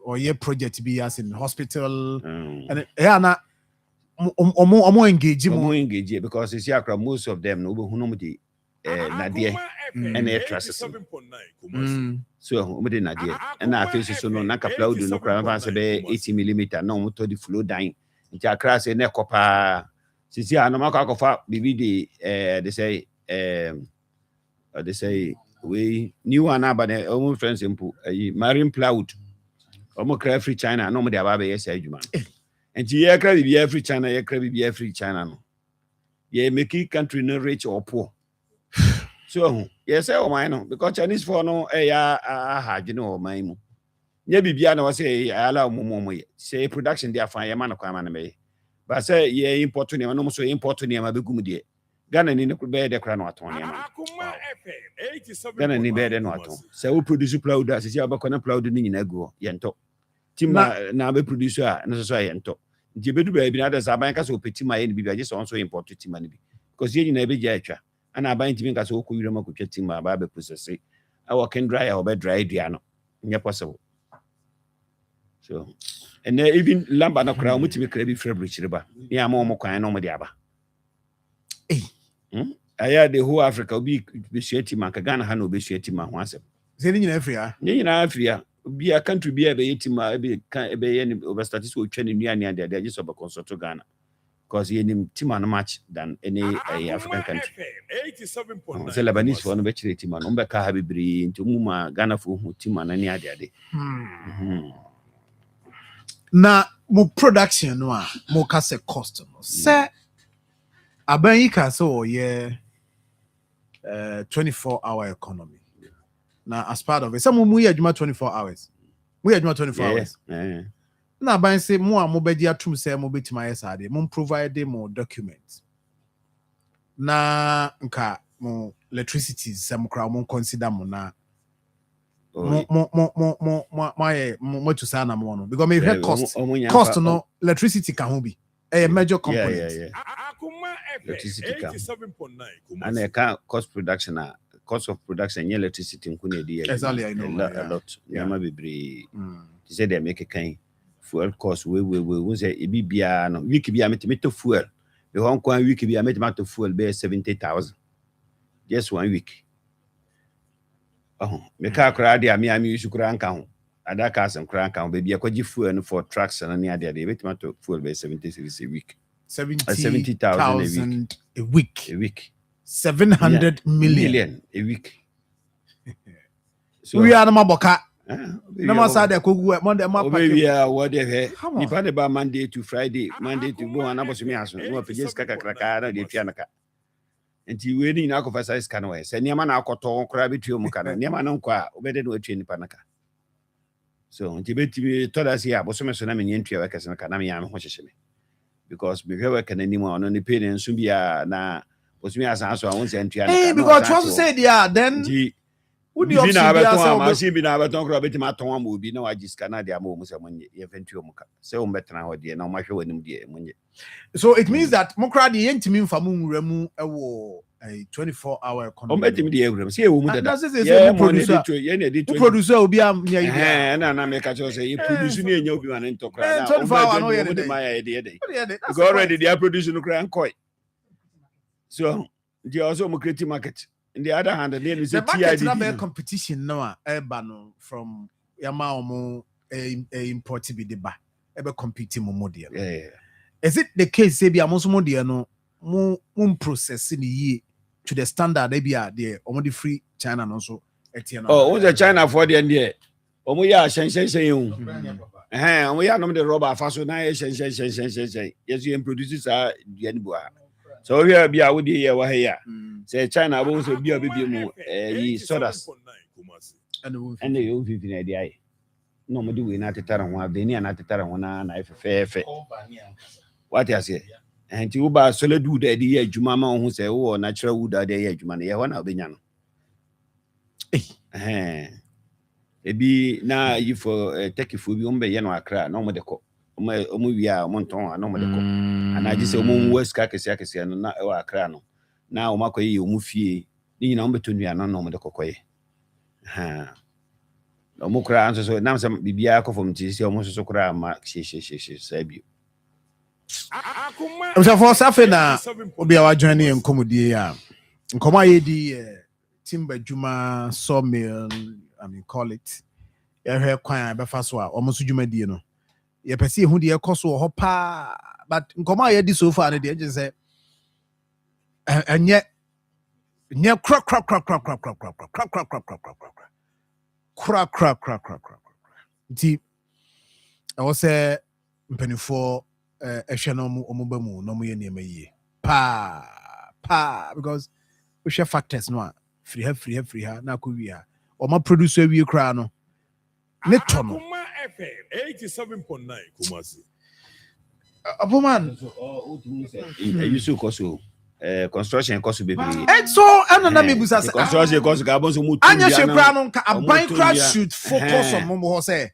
or year project be as in hospital and na engage because you see most of them no who know the nadia and air trust so we nadia and na face so no na kapla do no kra van say 80 mm no motor the flow down nti akra say na kopa sisi anoma ka kofa bibi de they say we new one about the almost friends simple marine plywood almost cry free China no mo dey aba yes adwuma. And ye cry be every China, ye cry be every China no. Ye make country no rich or poor. So yes, oh my no, because Chinese for no ha you know my mo. Ye bibia na say allow mo say production there fine man kwa man me. But say ye import to no so import to ma be gum de. Ghana ni no be de kra no aton ne ma. Ghana ni be de no aton. Say we produce plywood, say abakona plywood ni nyina go ye nto. Timber na be producer na so ye nto. Nti bedu ba bi na da saban ka so peti ma ye ni bi just also import timber ni bi because ye nyina be gya atwa ana aban timi ka so ko wira ma ko twa timber ba be process I work in dry or be dry dua no nye possible So and even lamba na kra mutimi kra bi fabric riba ya ma mo kwan no mo de aba aya the whole Africa obi be sheti man ka Ghana ha no be sheti man ho asem ze ni nyina afria bi a country bi a be yeti ma be kan be ye ni over statistics o twa ni nuane ande ade just over consult Ghana because ye ni team an match than any African country 87.9 so Lebanese for no be chire team an be ka ha bibiri nti mu ma Ghana for hu team an ani ade na mo production no a mo ka se cost no se aban yi ka se o ye 24-hour economy na as part of it some mu ye adwuma 24 hours we adwuma 24 hours na aban se mo a mo be dia tum se mo betima yes ade mo provide mo documents na nka mo electricity se mo kra mo consider mo na mo to say na mo no because me head cost no electricity can ho be a major component Akoma FM 87.9 and I can't cost of production electricity nkune di exactly I know a lot yama bebre they say they make a kind fuel cost we say e bibia no week bia meto fuel the hon kwa week bia meto fuel be 70,000 just 1 week me ka kra dia me ami use kra nka ho ada ka asem kra nka ho be bia kwaji fuel for trucks na ne ade meto fuel be 70 a week 70,000 a week 700 million a week so we are na maboka na masada kogu monday ma pack we are what the ni pa de ba Monday to Friday Monday to go na boso mi aso no pages kaka na de tua naka enti we ni na ko size kan we se niam na akoto kra betuo mu kan niam na nko a obede na atue nipa naka so enti beti to da si aboso me so na me nyentua we kese naka na me ya me ho hyehye me because me hwe we kan ani mu ono ni pe ne nso bia na boso mi asan so a won se ntua naka because what say there then Udi option bi asa machine bi na beton kro beti ma ton ama obi na wajiska na de ama omu se monye ye fentuo muka se o mbetena ho de na o mahwe wanim de monye so it means that mokra de yentimi mfa mu nwura mu ewo a 24-hour economy o mbetimi de ewura se ewo mu dada ye producer obi am nya yi na me ka cho say ye produce ni enya obi ma ne ntokra na 24-hour no ye de ma ya de because already they are producing no kra nkoi so they also mo create market. In the other hand, the market na competition now no from yama omo import bi de ba ebe competing mo model. Is it the case say bi amoso model no mo process ni ye to the standard e bi there omo the free China no so etie no. Oh, the China for the end omo ya shen yu. Omo ya no the rubber faso na shen. Yes you produces are the bua. So here be a woody here wa here. Say China won't so be a baby mu sodas. And the old 15 idea. No me do we not tetaran wa de ni na tetaran wana na fe. What I say? And you ba solid wood e dey adwuma ma ho say wo natural wood dey adwuma na ye ho na obenya no. Ebi na you for take for bi ombe ye no akra na omo de ko. Omo wi a omo nton na omo de ko. And I just say omo west ka kese no na e wa akra no. Na omo akoye omo fie ni na omo betonua no na omo de kokoye. Omo kra anso so na am bibia akofom ti se omo so kra ma she sabi. I'm sure for safe na obi a wa join in komodie ya. Nkoma ye di timber juma sawmill I mean call it. Ya hwe kwan be fa so a omo so juma die no. Ye pese hu de ekoso ho pa but nkoma ye di so far na de je say enye crack nti I was say mpanifo ehwe no omo ba mu no mo ye niam yie pa because we share factors no a free ha na ko wi ha o ma producer wi kra no ne to no Akoma FM 87.9 Kumasi Aboman You so koso construction cost be so anana me busa say construction cost ka bon so mutu anya hwe kra no ka aban kra should focus on mo ho say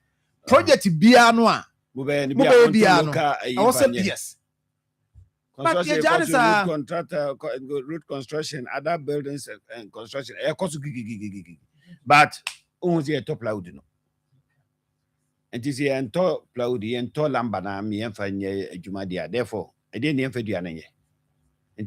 project bia no a mo be bia no I was say yes construction contractor road construction other buildings and construction cost but on the top loud no And is here and to Plaudi and to Lambana, me and Fanya Jumadia. Therefore, I didn't even feed you. And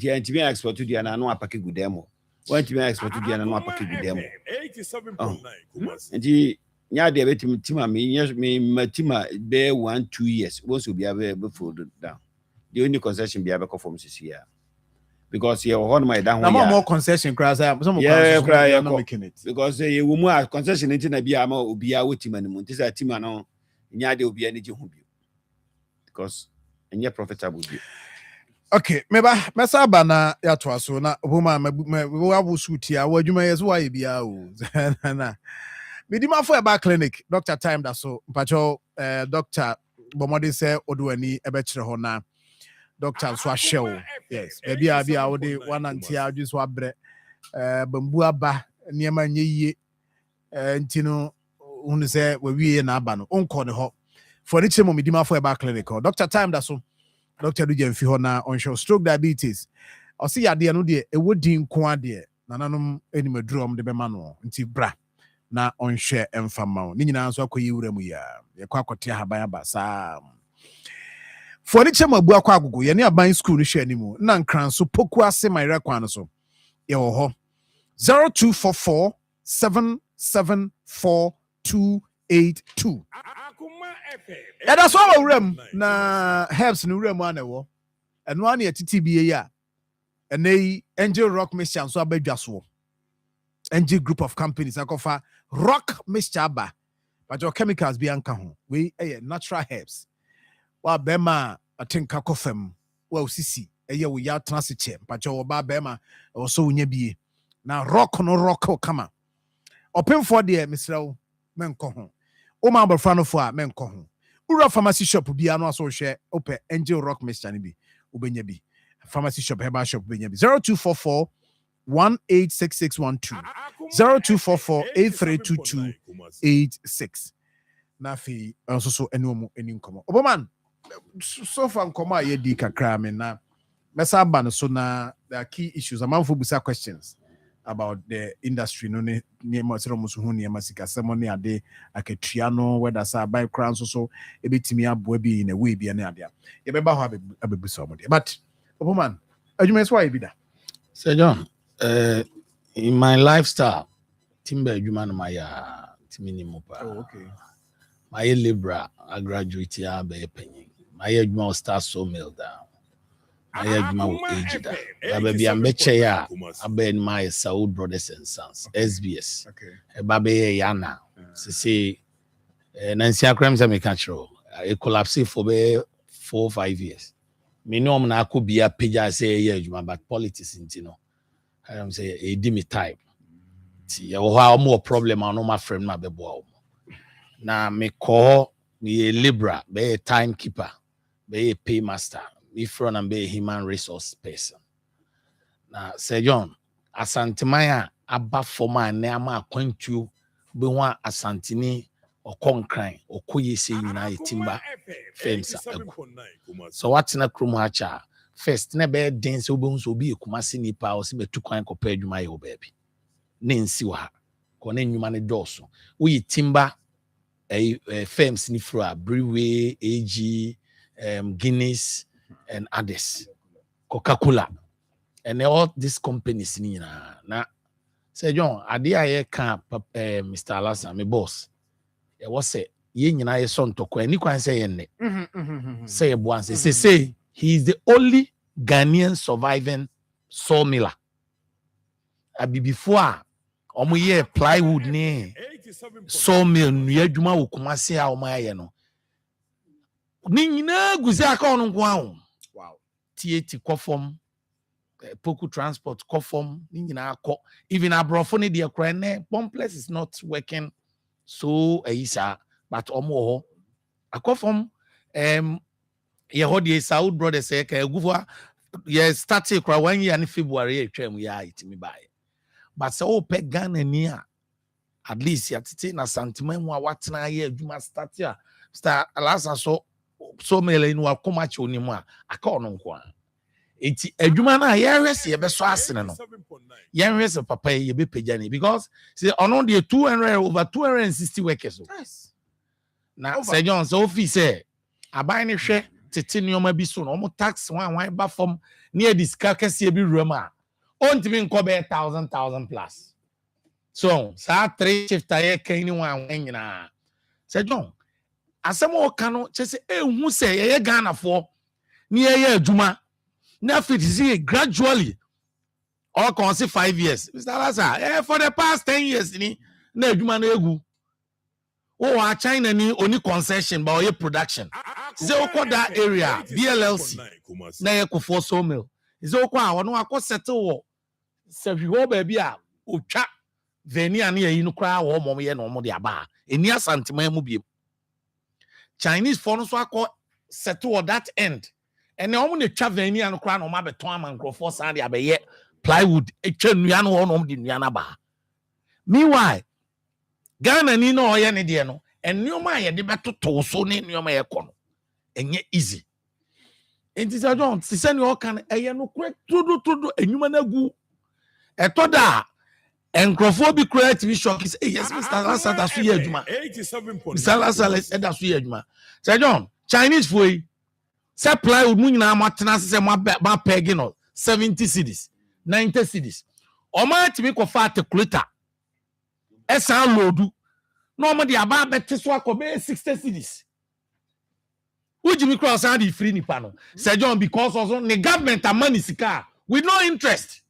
here to be expert to the no apaki good demo. When to be expert to the no apaki good demo. 87.9. And he, yeah, they bet him, Tima, me, yes, me, Matima, bear 1-2 years. Once will be available for down. The only concession be able from this year. Because you on my down more concession cries. Some cry making it. Because you will more concession into a Biama will be out with him and Montes at Timano. Nyade will be energy home because and you're profitable. Okay, maybe Mesaba na ya twaso na woman me wo suit ya wadwuma yeso wa bia o na medima for eba clinic doctor time da so mpacho doctor bomode say oduani ebe kire ho na doctor so ahyew yes baby a wo de wanantia adwiso abre bambu aba niema nyeyie ntino hunu say wawie na aba no onko ne ho for the chemo medima for eba clinic doctor time da so Dr. Dujen Fihona on show stroke diabetes. Or see ya no de a woodin quadia, nananum anima drum de bemano, nti bra na on share and famou. Nina so ko yiremuya, ya kwakotia habaya sa. For the chemo buakwago, ya near buying school share anymore. Nan cran so pokwa se my requano so. Yo ho 0244 774 282. Yeah, that's all room na helps no room one ewo. And one year TTBA ya. And they Angel Rock Mixture so abedwaso. Angel group of companies akofa Rock Mixture ba. But your chemicals be anka ho. We natural herbs. Wa bema atinka kofem. Wa usisi eye we ya transiche. But your ba bema also unya bie. Na rock no rock kama. Open for the Mr. Menko ho. Oma abofrano fo a menko ho. Ura pharmacy shop bia no aso hwe ope Angel Rock Mixture ni bi obenya bi pharmacy shop herbal shop obenya bi 0244 186612 0244 832286 na fi so enu nkomo oboman so far nkomo a ye di kakra me na mesa ba no so na the key issues amamfo busa questions about the industry no ne masero musu hu ne masika semoni ade aketua no whether say buy crown so ebetimi aboa bi in a way bi na ade e be ba ho abebusa omode but oboman adwuma so why bi da Sir John in my lifestyle timber adwuma no my timini mo pa okay my libra I graduate ya be penyin my adwuma start so mill down I had my age that. Baby, I'm beche ya. I been my Saud Brothers and Sons, SBS. Okay. Baby, yana. Say, Nancy Akrams are mechanical. I collapse for 4 or 5 years. Me know I could be a pija say yeah, but politics in you know. I say a dimi type. See, how more problem I know my friend my baby. Now me call me a Libra, be a timekeeper, be a paymaster. If run and be a human resource person. Now, Sir John, Asantimaya, Abba for my name, you be one Asantini or Concrane or Kuyisi United Timber Fence. So what's in a Krumacha? First, never dance will be a Kumasi Nipa or Sibe 2 coin compared to my old baby. Ninsiwa, Conen Humani Dorso. We timber a fence Nifra, Brewery, AG, Guinness. And others, Coca-Cola, and all these companies. Now, say John, I can't, Mr. Alasan, my boss. It was say, yin and I son to any can say, say once, say, he is the only Ghanaian surviving sawmiller. I be before, year plywood near sawmill, Yaduma, Kumasi, Almayano. Nina Guzakon wow. TAT Kofom, Poku Transport Kofom, Nina ko even a brofone dear crane, one place is not working so isa, but omo a Kofom, Yehodi Saud brother say, Guvua, yes, started 1 year in February, we are it me by. But so peg gun and near at least yet na sentiment what na year you must start here. Start last so mele no akoma che onimu aka ono nko enti adwuma na yerese ye beso asene no yerese papa ye be pagani because say ono de 200 over 260 workers. Yes. na Sir John so office aban ne hwe tete nneoma bi so no omo tax wan ba fam near disca kese bi room a ontimi nko be 1,000 plus so sa 3 shift aye kan ni wan nyina Sir John asem o ka no chese ehu se ye Ghana fo ni ye adwuma na fit see gradually or can say 5 years Mr. Lassa for the past 10 years ni na adwuma na egu o China ni oni concession ba o production ze okọ that area BLLC na ye kofo so mill ze okọ a wono akọ settle wo sehwo ba bia otwa venia na yi no kra wo mom ye no mo de aba eni asantema mu biem Chinese for no so akọ settle that end and na omo ne twa venia no kra no ma beton amankrofo san de abeye plywood etwa nua no no de nua na ba meanwhile Ghana ni no oye ne de no enioma ye de betoto so ne enioma ye kọ no enye easy enti Sir John ti se ne o kan eye no kure todo enwuma na gu etoda enkrofo bi create bi shock is yes Mr. Lassa da so ye adwuma 87.9 Mr. Lassa da so ye adwuma Sir John Chinese foi supply would mu nyina matena se ma peg no 70 cedis 90 cedis o ma timi ko fa calculator esa loadu no mo de aba bete so akobe 60 cedis ujimi cross and the free nipa no Sir John because also the government and money sika with no interest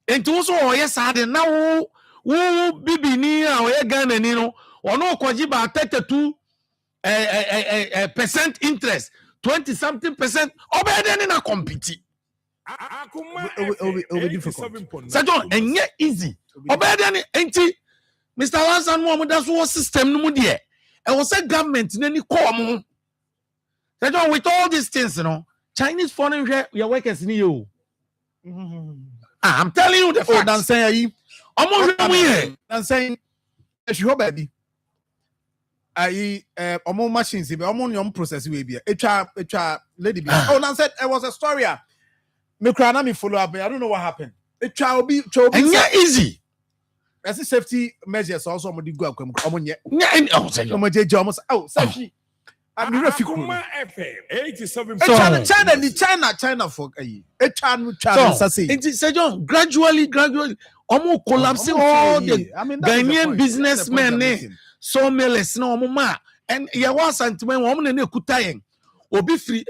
enti so o yes ade na wo bibi ni a o ye Ghana ni no ono koji ba 32 percent interest 20 something percent obede ni na compete over difficult Sir John enye easy obede ni enti Mr. Lassa no mo da so system no mu de e was a government nani come Sir John with all these things you know Chinese foreign your workers ni you I'm telling you the fact dan say ayi omo here dan say ehwo baby ayi omo machines be omo nyom process we bia etwa lady bi oh dan said it was a story me kra na me follow up I don't know what happened etwa obi and yeah easy as safety measures also omo di go akwam omo nye oh Sir John omo jeje omo oh safi I'm Akoma FM 87. China for etwa say Sir John gradually omo collapse all the Ghanaian businessmen so millers no omo ma and ye wa sentiment omo na ekuta yen obi free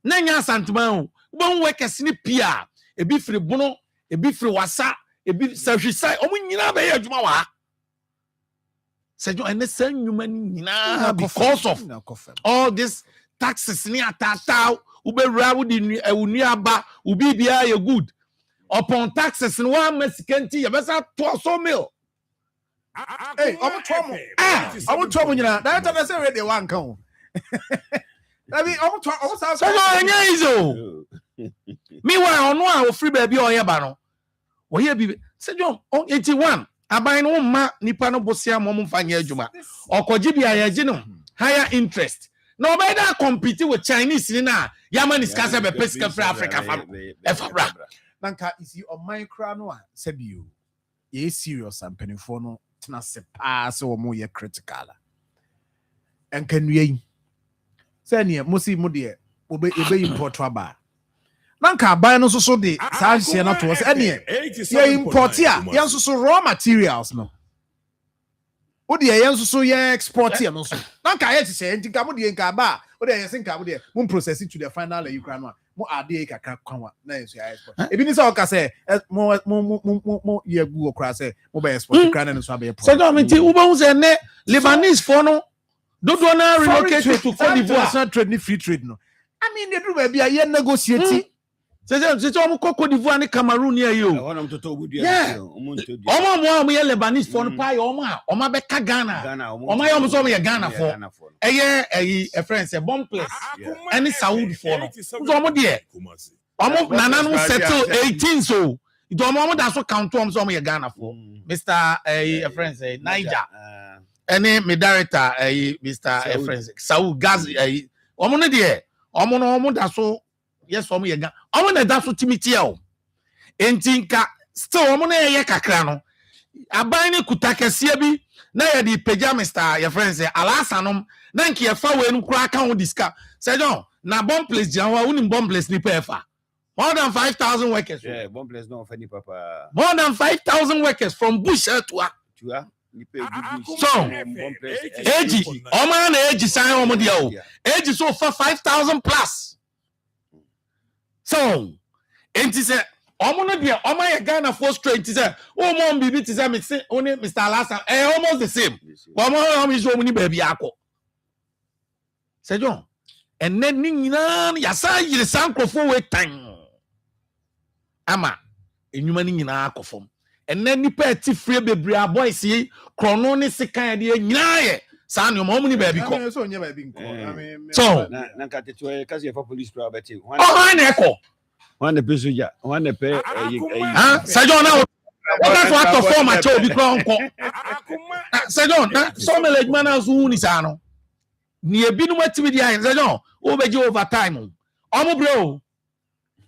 na nya sentiment bon workers ni pia ebi free bono ebi free wasa ebi sahwisai omo nyina be adwuma wa Sir John and the same human because of all this taxes ni atata ube rawu di nuaba ubi bia ye good upon taxes no one mexicanti ye besa to so mil hey omo tomo nyina that time say ready one kan I mean omo so no nya izo me wa ono a o free baby o ye ba no o ye bi Sir John 81 aban no ma nipa no bosia mom mfanya adwuma okoji bia ye gi no higher interest no be da compete with Chinese ni na yamani skasa be pesca for Africa fam efabra nanka isi o micro no a sebio ye serious ampanifo no tena se pass o mo ye critical enkanua yi se ne mosi mo de obe import aba nanka aban no so de saa hye na to se ene ye import ya ye so raw materials no o de ye so ye export ya no so nanka ye se ntika mo de nka ba o de ye se nka mo de mo process it to the final you kra no mo ade kakra kwanwa na ye so ya export ebi ni se o ka se mo ye gu okra se mo ba export kra na so ba so do me ti wo ba hu se ne Lebanese for no do na relocate to Cote d'Ivoire not trade ni free trade no I mean they do be a negotiate se omo Cote d'Ivoire ni Cameroon here yo wona mtoto obudu ya omo ye Lebanese for no pa omo be ka Ghana omo ye omo so ye Ghana for a friend say bomb place any Saudi for no so omo de omo nana no settle 18 so do omo da so count omo so ye Ghana for Mr. a friend say Niger any me director Mr. friend Saudi gas omo no de omo da so yes omo ye Ghana omo na da so timiti e o entinka still omo na ye kakra no aban ne kuta kɛseɛ bi na yɛ de pagya Mr. your friend say alasanom na nki yɛ fa wɛ no kura ka ho diska sɛ John na bomb place gyina hɔ a wonim bomb place ni pɛ fa more than 5,000 workers. Yeah, bomb place no funny papa. More than 5,000 workers from bush to so age oman age sign omo dia o age so for 5,000 plus. So enti say omo no dia omo ye Ghana for straight say o mo bibi ti say me say only Mr. Alasan almost the same. But omo is omo ni baby akọ. Say John and then ni nyina ya sa yire sankrofo we tan. Ama enyuma ni nyina akọfom. And then nipa ti free bebre boys yi krono ne sekan de nyina ye sa ne omo ni baby ko. So nya baby nko. So na ka te to case for police property. Oh na eko. One the pesuja, one the pay Sir John now that's what to form a chobi kro nko. Sir John na so me legman na so hu ni sa no. Ni ebinu matimi dia Sir John o beje overtime. Omo bro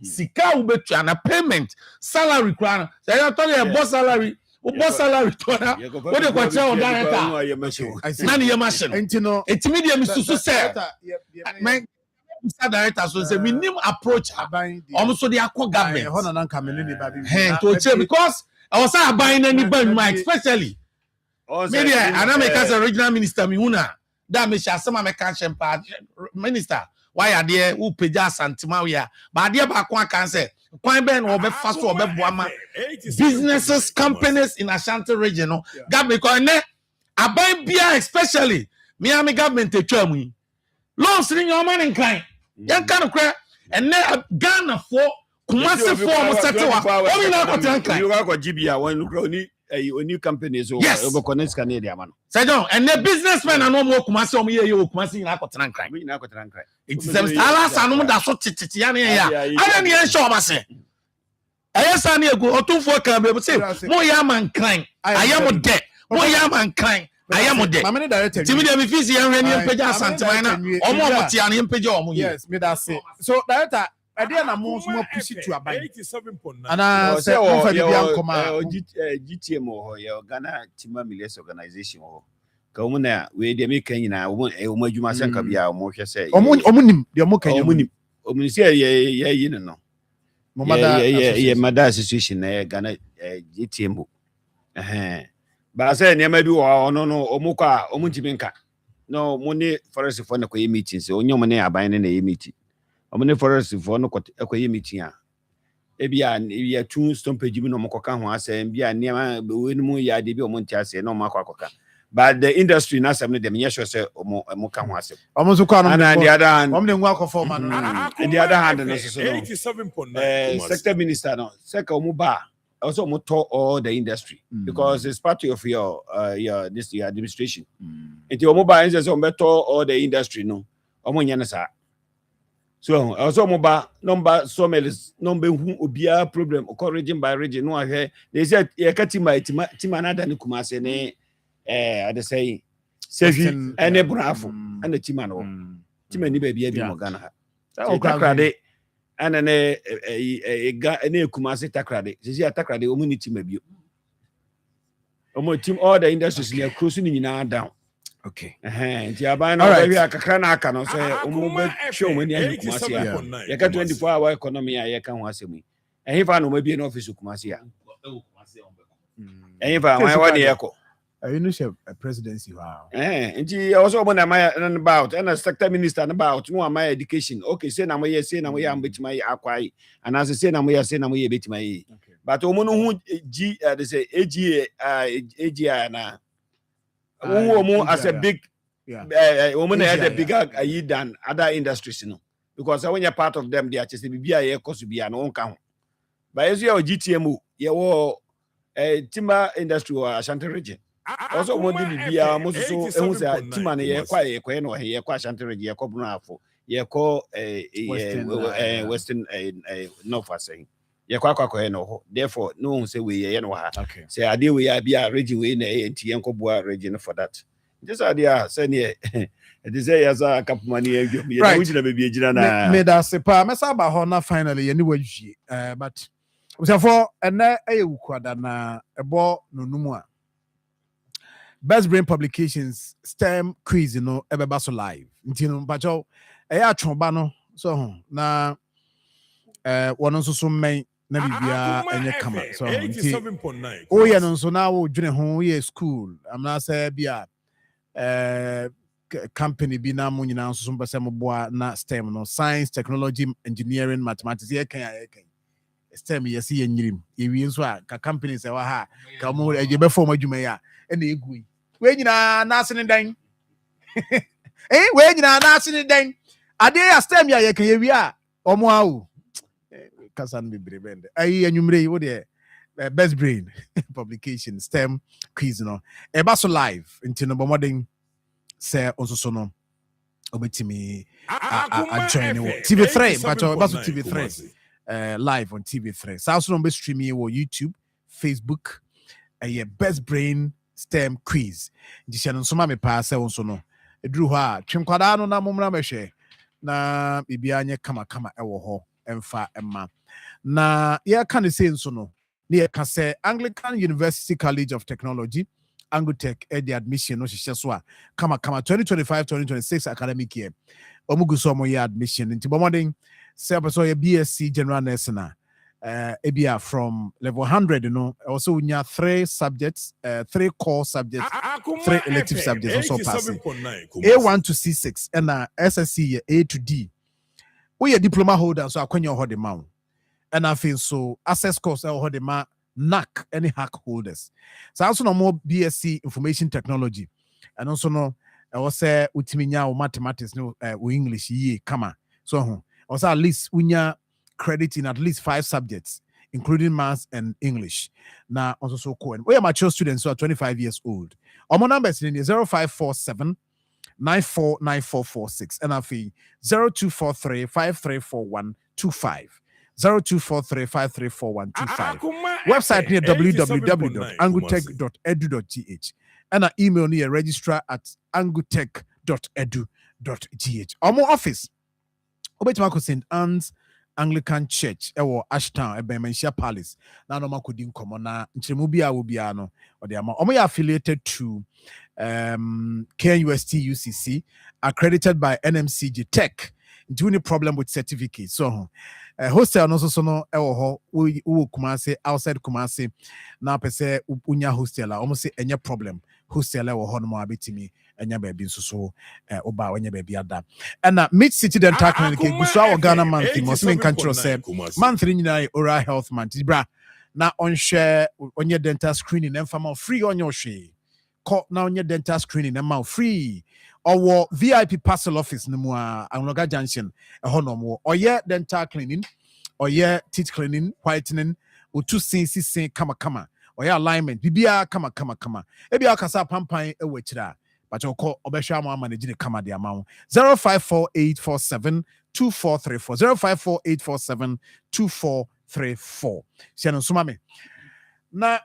sika ubetua na payment salary kwana say you tell your boss salary boss salary tona what dey kwa tell director na ne machine entino etimi dia misusu say my Mr. Director so say minimum approach so dey akọ government ho na nka me ne ba bi to check because I was say aban na ni ban ma especially media anameka as regional minister mi huna da me sha sama me kan chempa minister why are there who peja santima we but there ba kwa kan say kwan ben wo be fast wo be boama businesses companies in Ashanti region no government ko ne aban bia especially Miami government etwa mu loans ni nyoma ne nkan yan kan kra and Ghana for Kumasi for mo settle wa o mi na ko tankan you go GBA one ni new companies o connect Canada man say John and the businessmen na no mo Kumasi o mo ye Kumasi na ko tankan we na ko tankan it is them stars anu da so tititi ya ne ya ana ne en show ma se ayesa na ego otumfo kan be say mo ya man kan ayamo de mo ya man kan ayamo de mama ne director timi de me fisi yan hwani empagya asanteman na omo omote an empagya omo ye yes me that say so director ade na mo push it to aban 87.9 ana say o fa bia Akoma GTM ho ye Ghana Tima Millions Organization ho ka mo na we de me kan nyina o mo adwuma sanka bia o mo hwe say o mo nim de o mo kan o mo say ye yi no mo mada ye mada association na Ghana GTM ba say ne ma bi wo no o mo kwa o mo ntimi nka no mo ne forest for na ko ye meeting say onye mo ne aban ne na ye meeting omo ne forest for no ko ye meeting a ebia ya two stone page bi no mo koka ho asem bia ne we no ya de bi o mo ntia ase no mo akwa but the industry na asem no dem ye sure say o mo ka ho asem omo so kwa no and the other hand omo ne nwa akofo ma no and the other hand no so 87.9 sector minister no sector omo ba also omo to all the industry because it's part of your administration enti omo ba nse so omo to all the industry no omo nya na sa so also moba number so many number hu obia problem o region by region no ahwe they say ye katima nada ne Kumasi ne I say sefi ene brafo ana tima no tima ni ba bia bi mo Ghana ha o takrade ana ne ne Kumasi takrade sisi takrade o mu ni tima bio o mo team all the industries ne cross ni nyina down. Okay. Nti aban na we akakra na aka no so omo be show mani ayi Kumasi ya. Ye ka 24 hour economy ya ye ka ho asemi. Ehifa na o mabie na office Kumasi ya. Ehifa wa de yeko. You know she presidency wow. Nti also omo na my about and sector minister about no my education. Okay, say na mo ye ambetima ye akwai. And as say na mo ye betima ye. But omo no hu G they say AGI na as a big woman had a bigger than other industries, you know, because when you're part of them, they are just be cost be an own count. But as you are GTMO, you timber industry or Ashanti region. Also, what did be a most so Timman, ye quiet, ye quite Ashanti region, ye call ye call a Western North saying. Therefore, no one say we okay. Say I deal we be a region we in Tianco region for that. This idea send ye desire as a couple money which never be a me that se pa me sa ba ho na finally anyway but for and na ukwa na ebo no numu a Best Brain Publications STEM quiz ebeba so live nti no mpacho atwomba no so na wono nso so men na bibia enye kama so nti o ye no nso na wo dwene ho ye school amna say bia company bi na mo nyina nso so mpese mo boa na STEM no science technology engineering mathematics ye kan STEM yes ye nyirim ye wi nso a ka company se wa ha ka mo eje be form adwuma ya na egu we nyina na ase ne dan we nyina na ase ne dan ade ya STEM ya ye kan ye wi a omo awu kasan be brebende ayi anwumre wo de Best Brain Publication STEM quiz no e ba so live nti no bomodin se onso no obetimi a join TV3 but also TV3 live on TV3 so also no be streaming on YouTube Facebook Best Brain STEM quiz nti no so ma me pa se onso no eduru ho a twinkwada no na momra mehwe na bibia anye kama ewo ho emfa emma na ya kan say nso no ne ka say Anglican University College of Technology Angutech the admission no hye so a kama 2025-2026 academic year omugu so mo year admission nti bomoden say person ye BSc general nursing ebia from level 100 also unya 3 subjects 3 core subjects 3 elective subjects also passing A1 to C6 and SSC A to D we diploma holder so akwanya ho de ma and I feel so access course ho de ma NAC any hack holders so also no more BSc information technology and also no I was say utiminya o mathematics no o English ye kama so also at least unya credit in at least 5 subjects including maths and English now also so cool we are mature students who are 25 years old our numbers in 0547 949446 and I feel 0243 534125 0243-534125. Website near www.angutech.edu.gh and our email near registrar@angutech.edu.gh. Our more office. Obetimako St. Anne's Anglican Church ewo Ashtown Ebemenshia Palace. Na no makodi nkomo na nchemubia obiano odiama. Omo ya affiliated to KNUST UCC accredited by NMCG Tech. Do any problem with certificate so hostel no so no ewo ho wo Kumasi outside Kumasi na pese unya hostel a almost say any problem hostel ewo ho no ma betimi enya ba bi so oba onya ba bi ada and Mid City Dental Clinic guso awo Ghana month mo se kan tro say month nyina oral health month bra na on share onye dental screening and fama free on your hwe call na onye dental screening and ma free or VIP parcel office no mua Anloga Junction honomo or dental cleaning or teeth cleaning whitening or two sin kama or alignment bibia kama ebi akasa pampan e wechira but you call obesha ma manage kama the amount 0548472434 0548472434 siano sumame na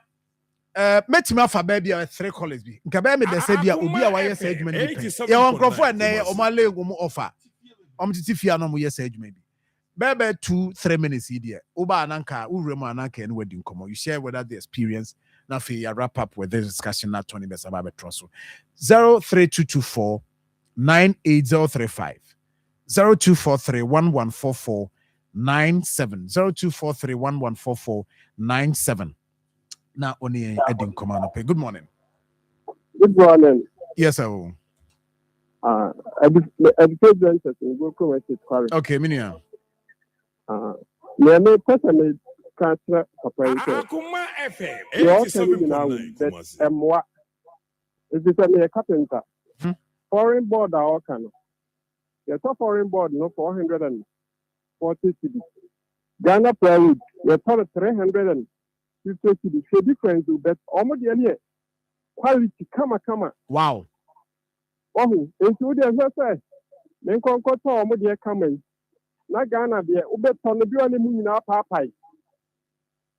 metimi afa baby 3 college bi nka ba me de say bia obi a waye say adwuma ni pe ya won krofo ene o ma lego mu offer o mtiti fia no mu ye say adwuma bi bebe 2-3 minutes here oba ananka uremu ananka ene wadi nkomo you share whether the experience na fe ya wrap up with this discussion na 20 best about troso 03224 98035 0243 114497 0243 114497 now only Edin Command. Good morning. Good morning. Yes, sir. Okay, Minia. Me personally can't Akoma FM. Moi, it is a carpenter. Foreign board are all kind of. Yes, a foreign board no 440 cedis. Ghana plywood, you're 350 cedis. The difference is that almost the quality kama. Wow. Oh, into the say, men can go to almost the coming. Na Ghana be ube ton bi oni mu nyina papai.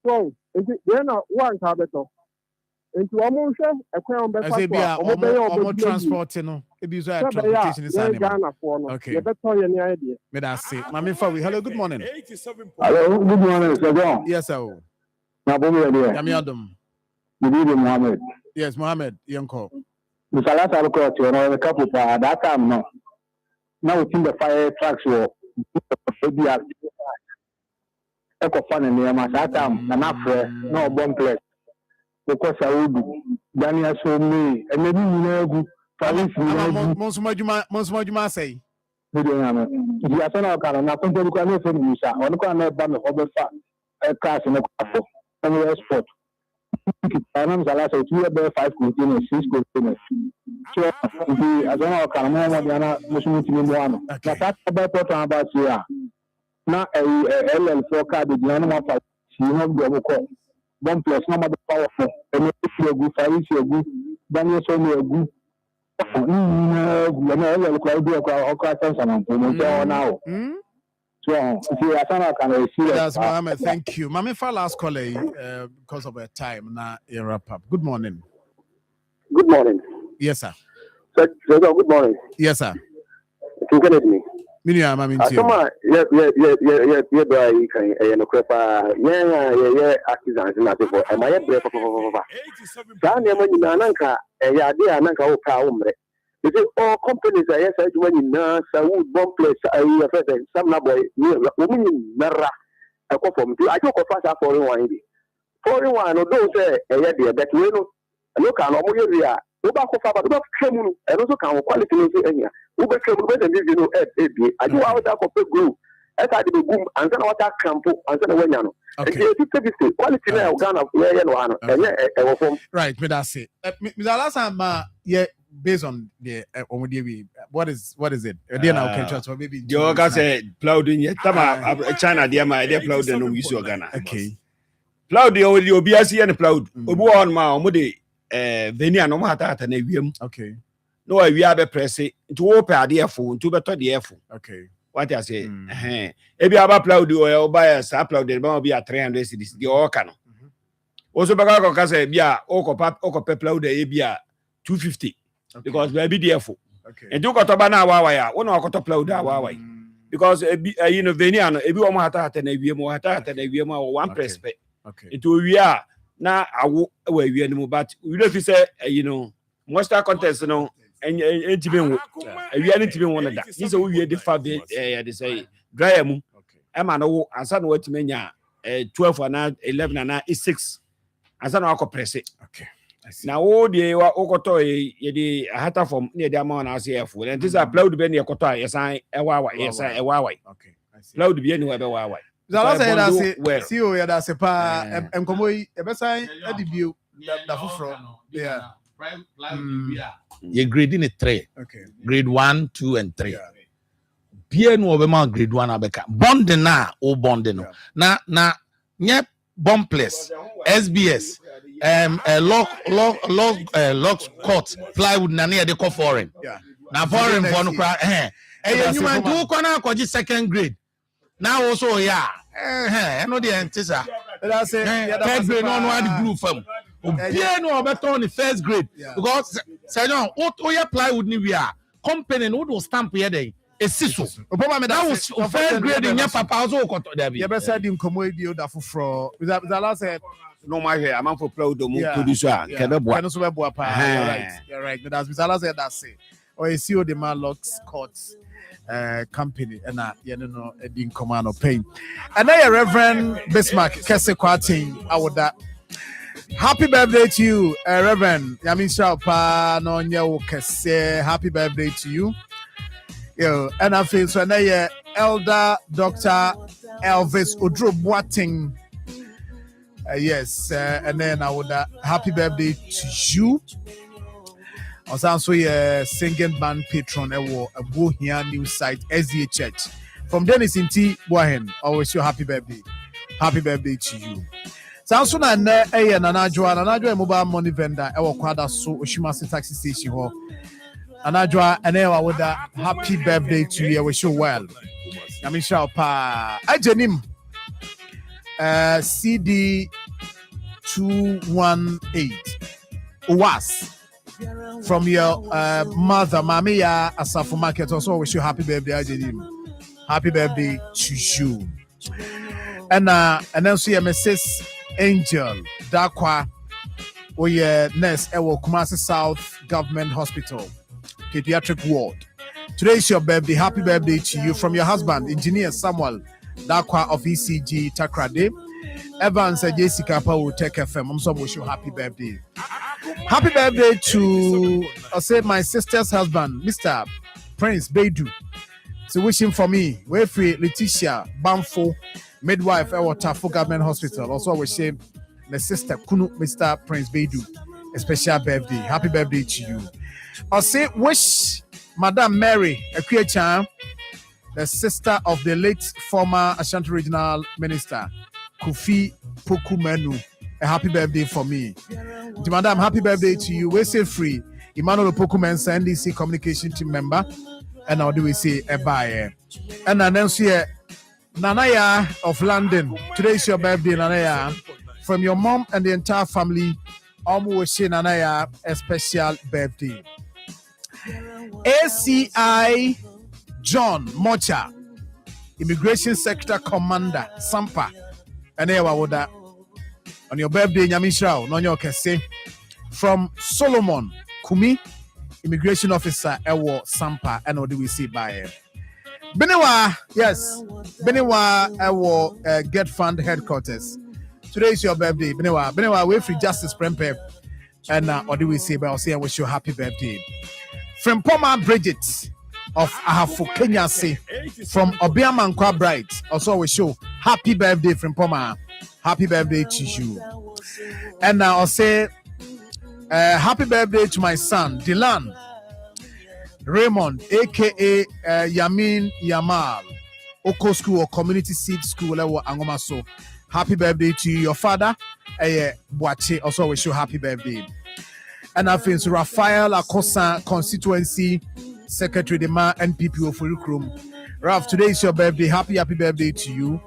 So, then one carbeto. Into almost a crown by transport, you know. It is a transportation is Ghana for okay. You better any idea. May I say, Mammy Fawi, hello, good morning. Hello, good morning, Sir John. Yes, sir. Yamiadum. Mohammed. Yes, Mohammed, Yanko. The Salasa court, you know, the couple at that time, no. Now it's in the fire trucks or Echo Fun and near my Satam, and after no bomb place. Because I would Daniel show me, and maybe you know, Monsumajuma say. You are so now, nothing to look at you, sir. One can ban the over a class in a couple and sport. I'm Salasa, 2 5 containers, 6 containers. So, I don't know, Karamana, Muslim to me one. That's about here. Now, a LL4 card, the animal, she have the call. One plus no matter powerful, and if you're good, I wish you're good, then you're so good. Now. So, that's Mohammed. Thank you. Mami for last call because of our time. Now, wrap up. Good morning. Good morning. Yes, sir. Good morning. Yes, sir. You can hear me. Akoma, artisans na for am I brave for that name when nanka idea nanka o ka umre it is all companies are yes when you na wood bomb place I said some na boy women nara I come from I go fast for one no don't say there but we no look at no area Uba kofa ba do kremu and also can quality no so enya Uba kremu be dem you know I do out that for group as I did boom and then water campo and then when you know okay quality na Ghana yeah no ano enye form right me that say Mr. Alasa yeah based on the what is it then now can transfer maybe the oga say plough in tama China dia ma dia plough no use Ghana okay plough the obi asi and plough obi on ma omo venia no hata na wiem okay no we are be press to open ade efo to beto de efo okay what I say ebi aba plough the oil buy sa plough the be 300 cedis the oka no also be ka say bia okopa plough the bia 250 because we be the efo okay and you got to ba na awawa ya wo na okoto plough da awawa because you know venia no ebi o mo hata na wiem o hata na wiem o one press pe okay into we are na awo we no but we don't fi say you know monster contest no entibe wo we are entibe wo na da ni say we dey fa dey say dry mu e ma no wo ansa na watimenya 12 and 11 and 6 ansa na press okay na wo dey wa okoto ye dey hata form na dey ama na say efo and this applaud be na ekoto a yesan e wa okay I see applaud be ni we be wa Zala say that say see o ya da se pa enkomo yi e be say adibio da foforo yeah you grade in 3 okay grade 1 2 and 3 bia no obema grade 1 abeka bond na o bond no na nye bomb place SBS lock court plywood na near the co foreign na foreign for no cry you man do ko na akọji second grade now also yeah no the antisa that's it third grade no the blue fam obia no better on the first grade because say no o ya plywood ni we are company no do stamp here dey esiso obama me that was first grade in your papa also koto there be you be say di nkomo ebio da foforo the last said no my here am for proud do mo producer kebebo can so bebo pa you're right but as Mr. Last said that say or you see the man locks courts company and you know in command of pain and I Reverend Bismarck Kese Kwatin awoda happy birthday to you Reverend Yamisha pa no nyewo kese happy birthday to you yo and I feel so na elder Dr. Elvis Odro Boateng yes and then I would happy birthday to you also singing band patron a Bohia new site SDA Church from Dennis in T Bohen always your happy birthday to you so na nanajwa mobile money vendor e kwada so Oshimasi taxi station ho nanajwa ene wa would happy birthday to you we show well Yamisha pa ajenim CD 218 Uwas. From your mother, Mamiya Asafu Market, also wish you happy birthday, Ajedim. Happy birthday to you. And then see Mrs. Angel Dakwa, we nurse Ewo Kumasi South Government Hospital, Pediatric Ward. Today is your birthday. Happy birthday to you from your husband, Engineer Samuel Dakwa of ECG Takrade. Evans and Jessica will take FM. I'm so wish you happy birthday. Happy birthday to my sister's husband, Mr. Prince Beidou. So wishing for me, Wefri Letitia Bamfo, midwife at Tafo Government Hospital. Also wishing the sister Kunu, Mr. Prince Beidou, a special birthday. Happy birthday to you. I say wish Madame Mary Ekwecha, the sister of the late former Ashanti Regional Minister Kofi Pokumenu, a happy birthday for me. Madam, happy birthday to you. We say free. Emmanuel Pokumensa, NDC communication team member. And how do we say bye? And then here, Nanaya of London. Today is your birthday, Nanaya. From your mom and the entire family, we say Nanaya a special birthday. ACI John Mocha, Immigration Sector Commander, Sampa. And here woda on your birthday, Nyamishrao, Nonyo Kese. From Solomon Kumi, Immigration Officer Ewo Sampa, and what do we see by Benewa? Yes, Benewa Ewo Get Fund Headquarters. Today is your birthday, Benewa, wait for Justice Prempe, and what do we say by say I wish you happy birthday. From Poma Bridget of Ahafo Kenya say from Obiamankwa Bright, also we show happy birthday from Poma. Happy birthday to you. And now I'll say happy birthday to my son Dylan Raymond, aka Yamin Yamal, Oko School or Community Seed School Angoma. So happy birthday to you. Your father Boache also wish you happy birthday. And I think Raphael Akosa Constituency Secretary Dema NPP of Fulcrum. Ralph, today is your birthday. Happy birthday to you.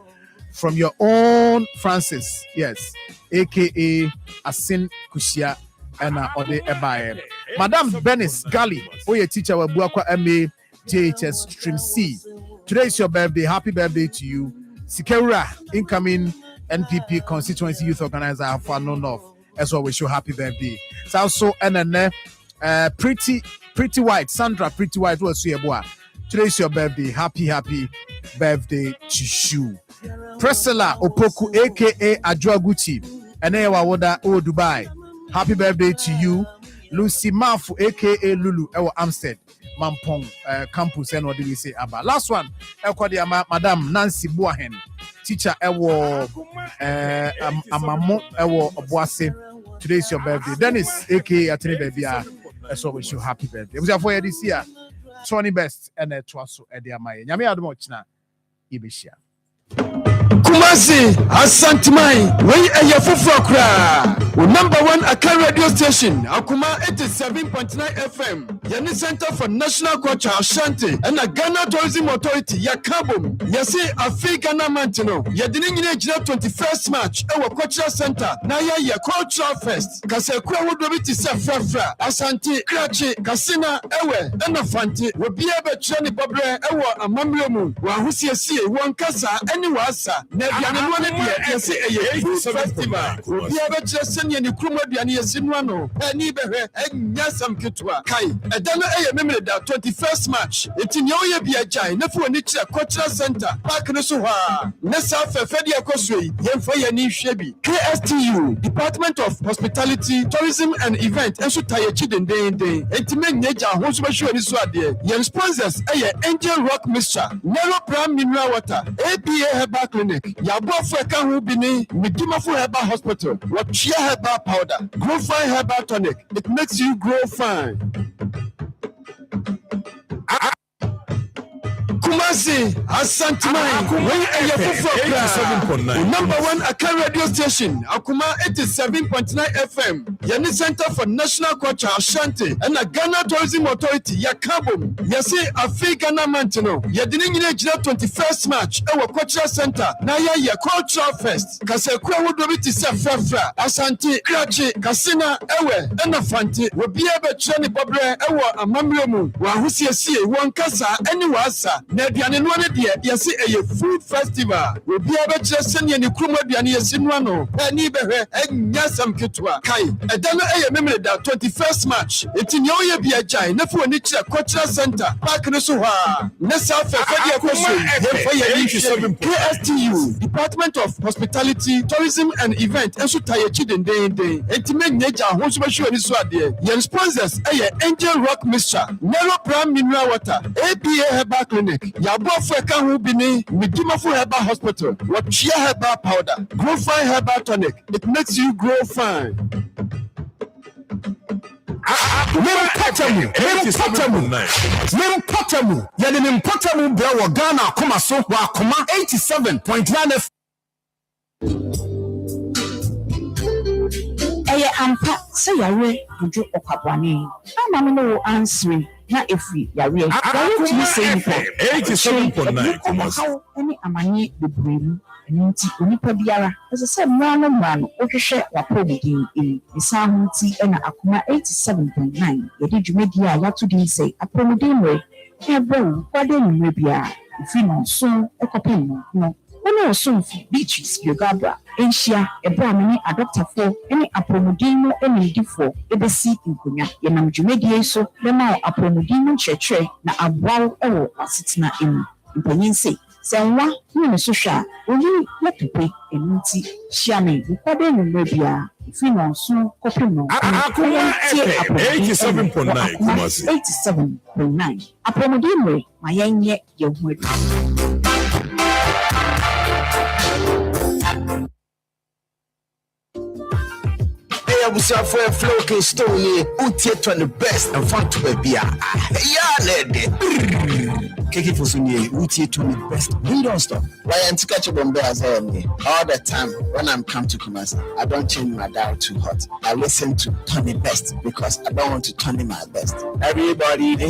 From your own Francis, yes, aka Asin Kushia and Ode Ebaye. Madam Benis Gali, your teacher will Buakwa MA JHS Stream C. Today is your birthday. Happy birthday to you. Sikera, incoming NPP Constituency Youth Organizer for No North. As well, wish you happy birthday. So also and Pretty White, Sandra Pretty White was here. Today is your birthday. Happy birthday to you. Priscilla Opoku, aka Adjoaguchi, and Ewa Woda O Dubai. Happy birthday to you. Lucy Marfo, aka Lulu, Ewa Amstead, Mampong campus, and what do we say about? Last one, Madam Nancy Buahen, teacher Ewa Amamo Ewa Obuase. Today is your birthday. Dennis, aka Atene Babia, as always, you happy birthday. It was for this year. 20 best and a twasso at the Amaya. Yami Admochna, Ibishia. Kumasi, Asantimai, we are your Fufra. Number one Accra radio station, Akoma 87.9 FM. Yani Center for National Culture, Ashanti, and a Ghana Tourism Authority, Yakabum. Yasi Africa Mantino, Yadini 21st March, our Cultural Center, Naya ya Cultural Fest. Kasekwa would be to say Frafra, Asanti, Krachi, Kasina, Ewe, and a Fanti, will be able to Chani Bobre, Ewa, a Mamlamu, Wahusia see, one Kasa, any Wasa, Nebian, Yasi, a festival, will be able to send you Krumadian Yasinwano, and Ibe, and Yasam Kitwa, Kai, a Dana a memory that 21st March, it's in Yoya Biajai, Nefu Nicha Cultural Center, Park Nesuha, Nessa Fedia Kosway, Yemfaya Ni Shebi, KSTU, Department of Hospitality, Tourism and Event, and Sutaya Chiden Day in Day, Intimate Nature, Hoswashu and Swadi, Yen sponsors, Angel Rock Mixture, Nero Prime Mineral Water, APA Herbal Clinic, Yabo Feka Hubini, Midima for Herbal Hospital, Wachia Herbal Powder, Grow Fine Herbal Tonic, it makes you grow fine. Kumasi, Asantimai, when a Yafufa, number one Aka radio station, Akoma 87.9 FM, Yani Center for National Culture Ashanti, and a Ghana Tourism Authority, Yakabum, Yasi Afi Ghana Mantino, Yadini 21st March, our Cultural Center, Naya ya Cultural Fest, Kasekwa Wodobiti Safra, Asanti, Krachi, Kasina, Ewe, Enafanti, Wabia Betrani Bobre, Ewa, Amamremu, Wahusi, Wankasa, Anyuasa, Nedian and one idea, Yasi a food festival, Wabia Betrani and Kruma Diani Sinwano, Anibe, and Yasam Kitwa, Kai, a Dana A memory that 21st March, it's in Yoya Biajai, Nefu Nicha Cultural Center, Park Nesuha, Nessa Fedia Kosu, KSTU, Department of Hospitality, Tourism and Event, and Sutaye Chiden Day, Intimate Nature, Hosubashu and Iswadi, your sponsors, Angel Rock Mixture, Nero Prime Mineral Water, APA Herbal Clinic, Yabo Fekahu Bini, Midimafu Herbal Hospital, Wachia Herbal Powder, Grow Fine Herbal Tonic, it makes you grow fine. Potamu, Yanin Potamu, Bell, Ghana, Akoma, so Akoma 87.9 FM. Eye ampa se yare uju okabwane ama no answering na efi yare to say nipa 87.9 Kumasi any amani bebremu nti onipa biara ese se mrano ohwehwe wapodin isa nti na Akoma 87.9 yedi dwumedi a yato din say apomodin we ebe kwade nyumre bia ifi no so ekopem no Ono sunfu beaches yogabra enhia ebramani adoptafo ene apromodin no enidifo ebesi nkonya yenam dwumedie so bema apromodin no chechre na abwaw ewo asetena emu mpanyense senwa ni so hwa oni lepepe enunti hiame kwade no bia fino so kopino Akoma 87.9 Kumasi 87.9 apromodin we mayenye yehu Abusa for a flow stone ye utie to the best and fun to be ya lady keke for sunye utie to the best we don't stop why anti catch bombe as all the time when I'm come to Kumasi I don't change my dial too hot I listen to Tony Best because I don't want to turn in my best everybody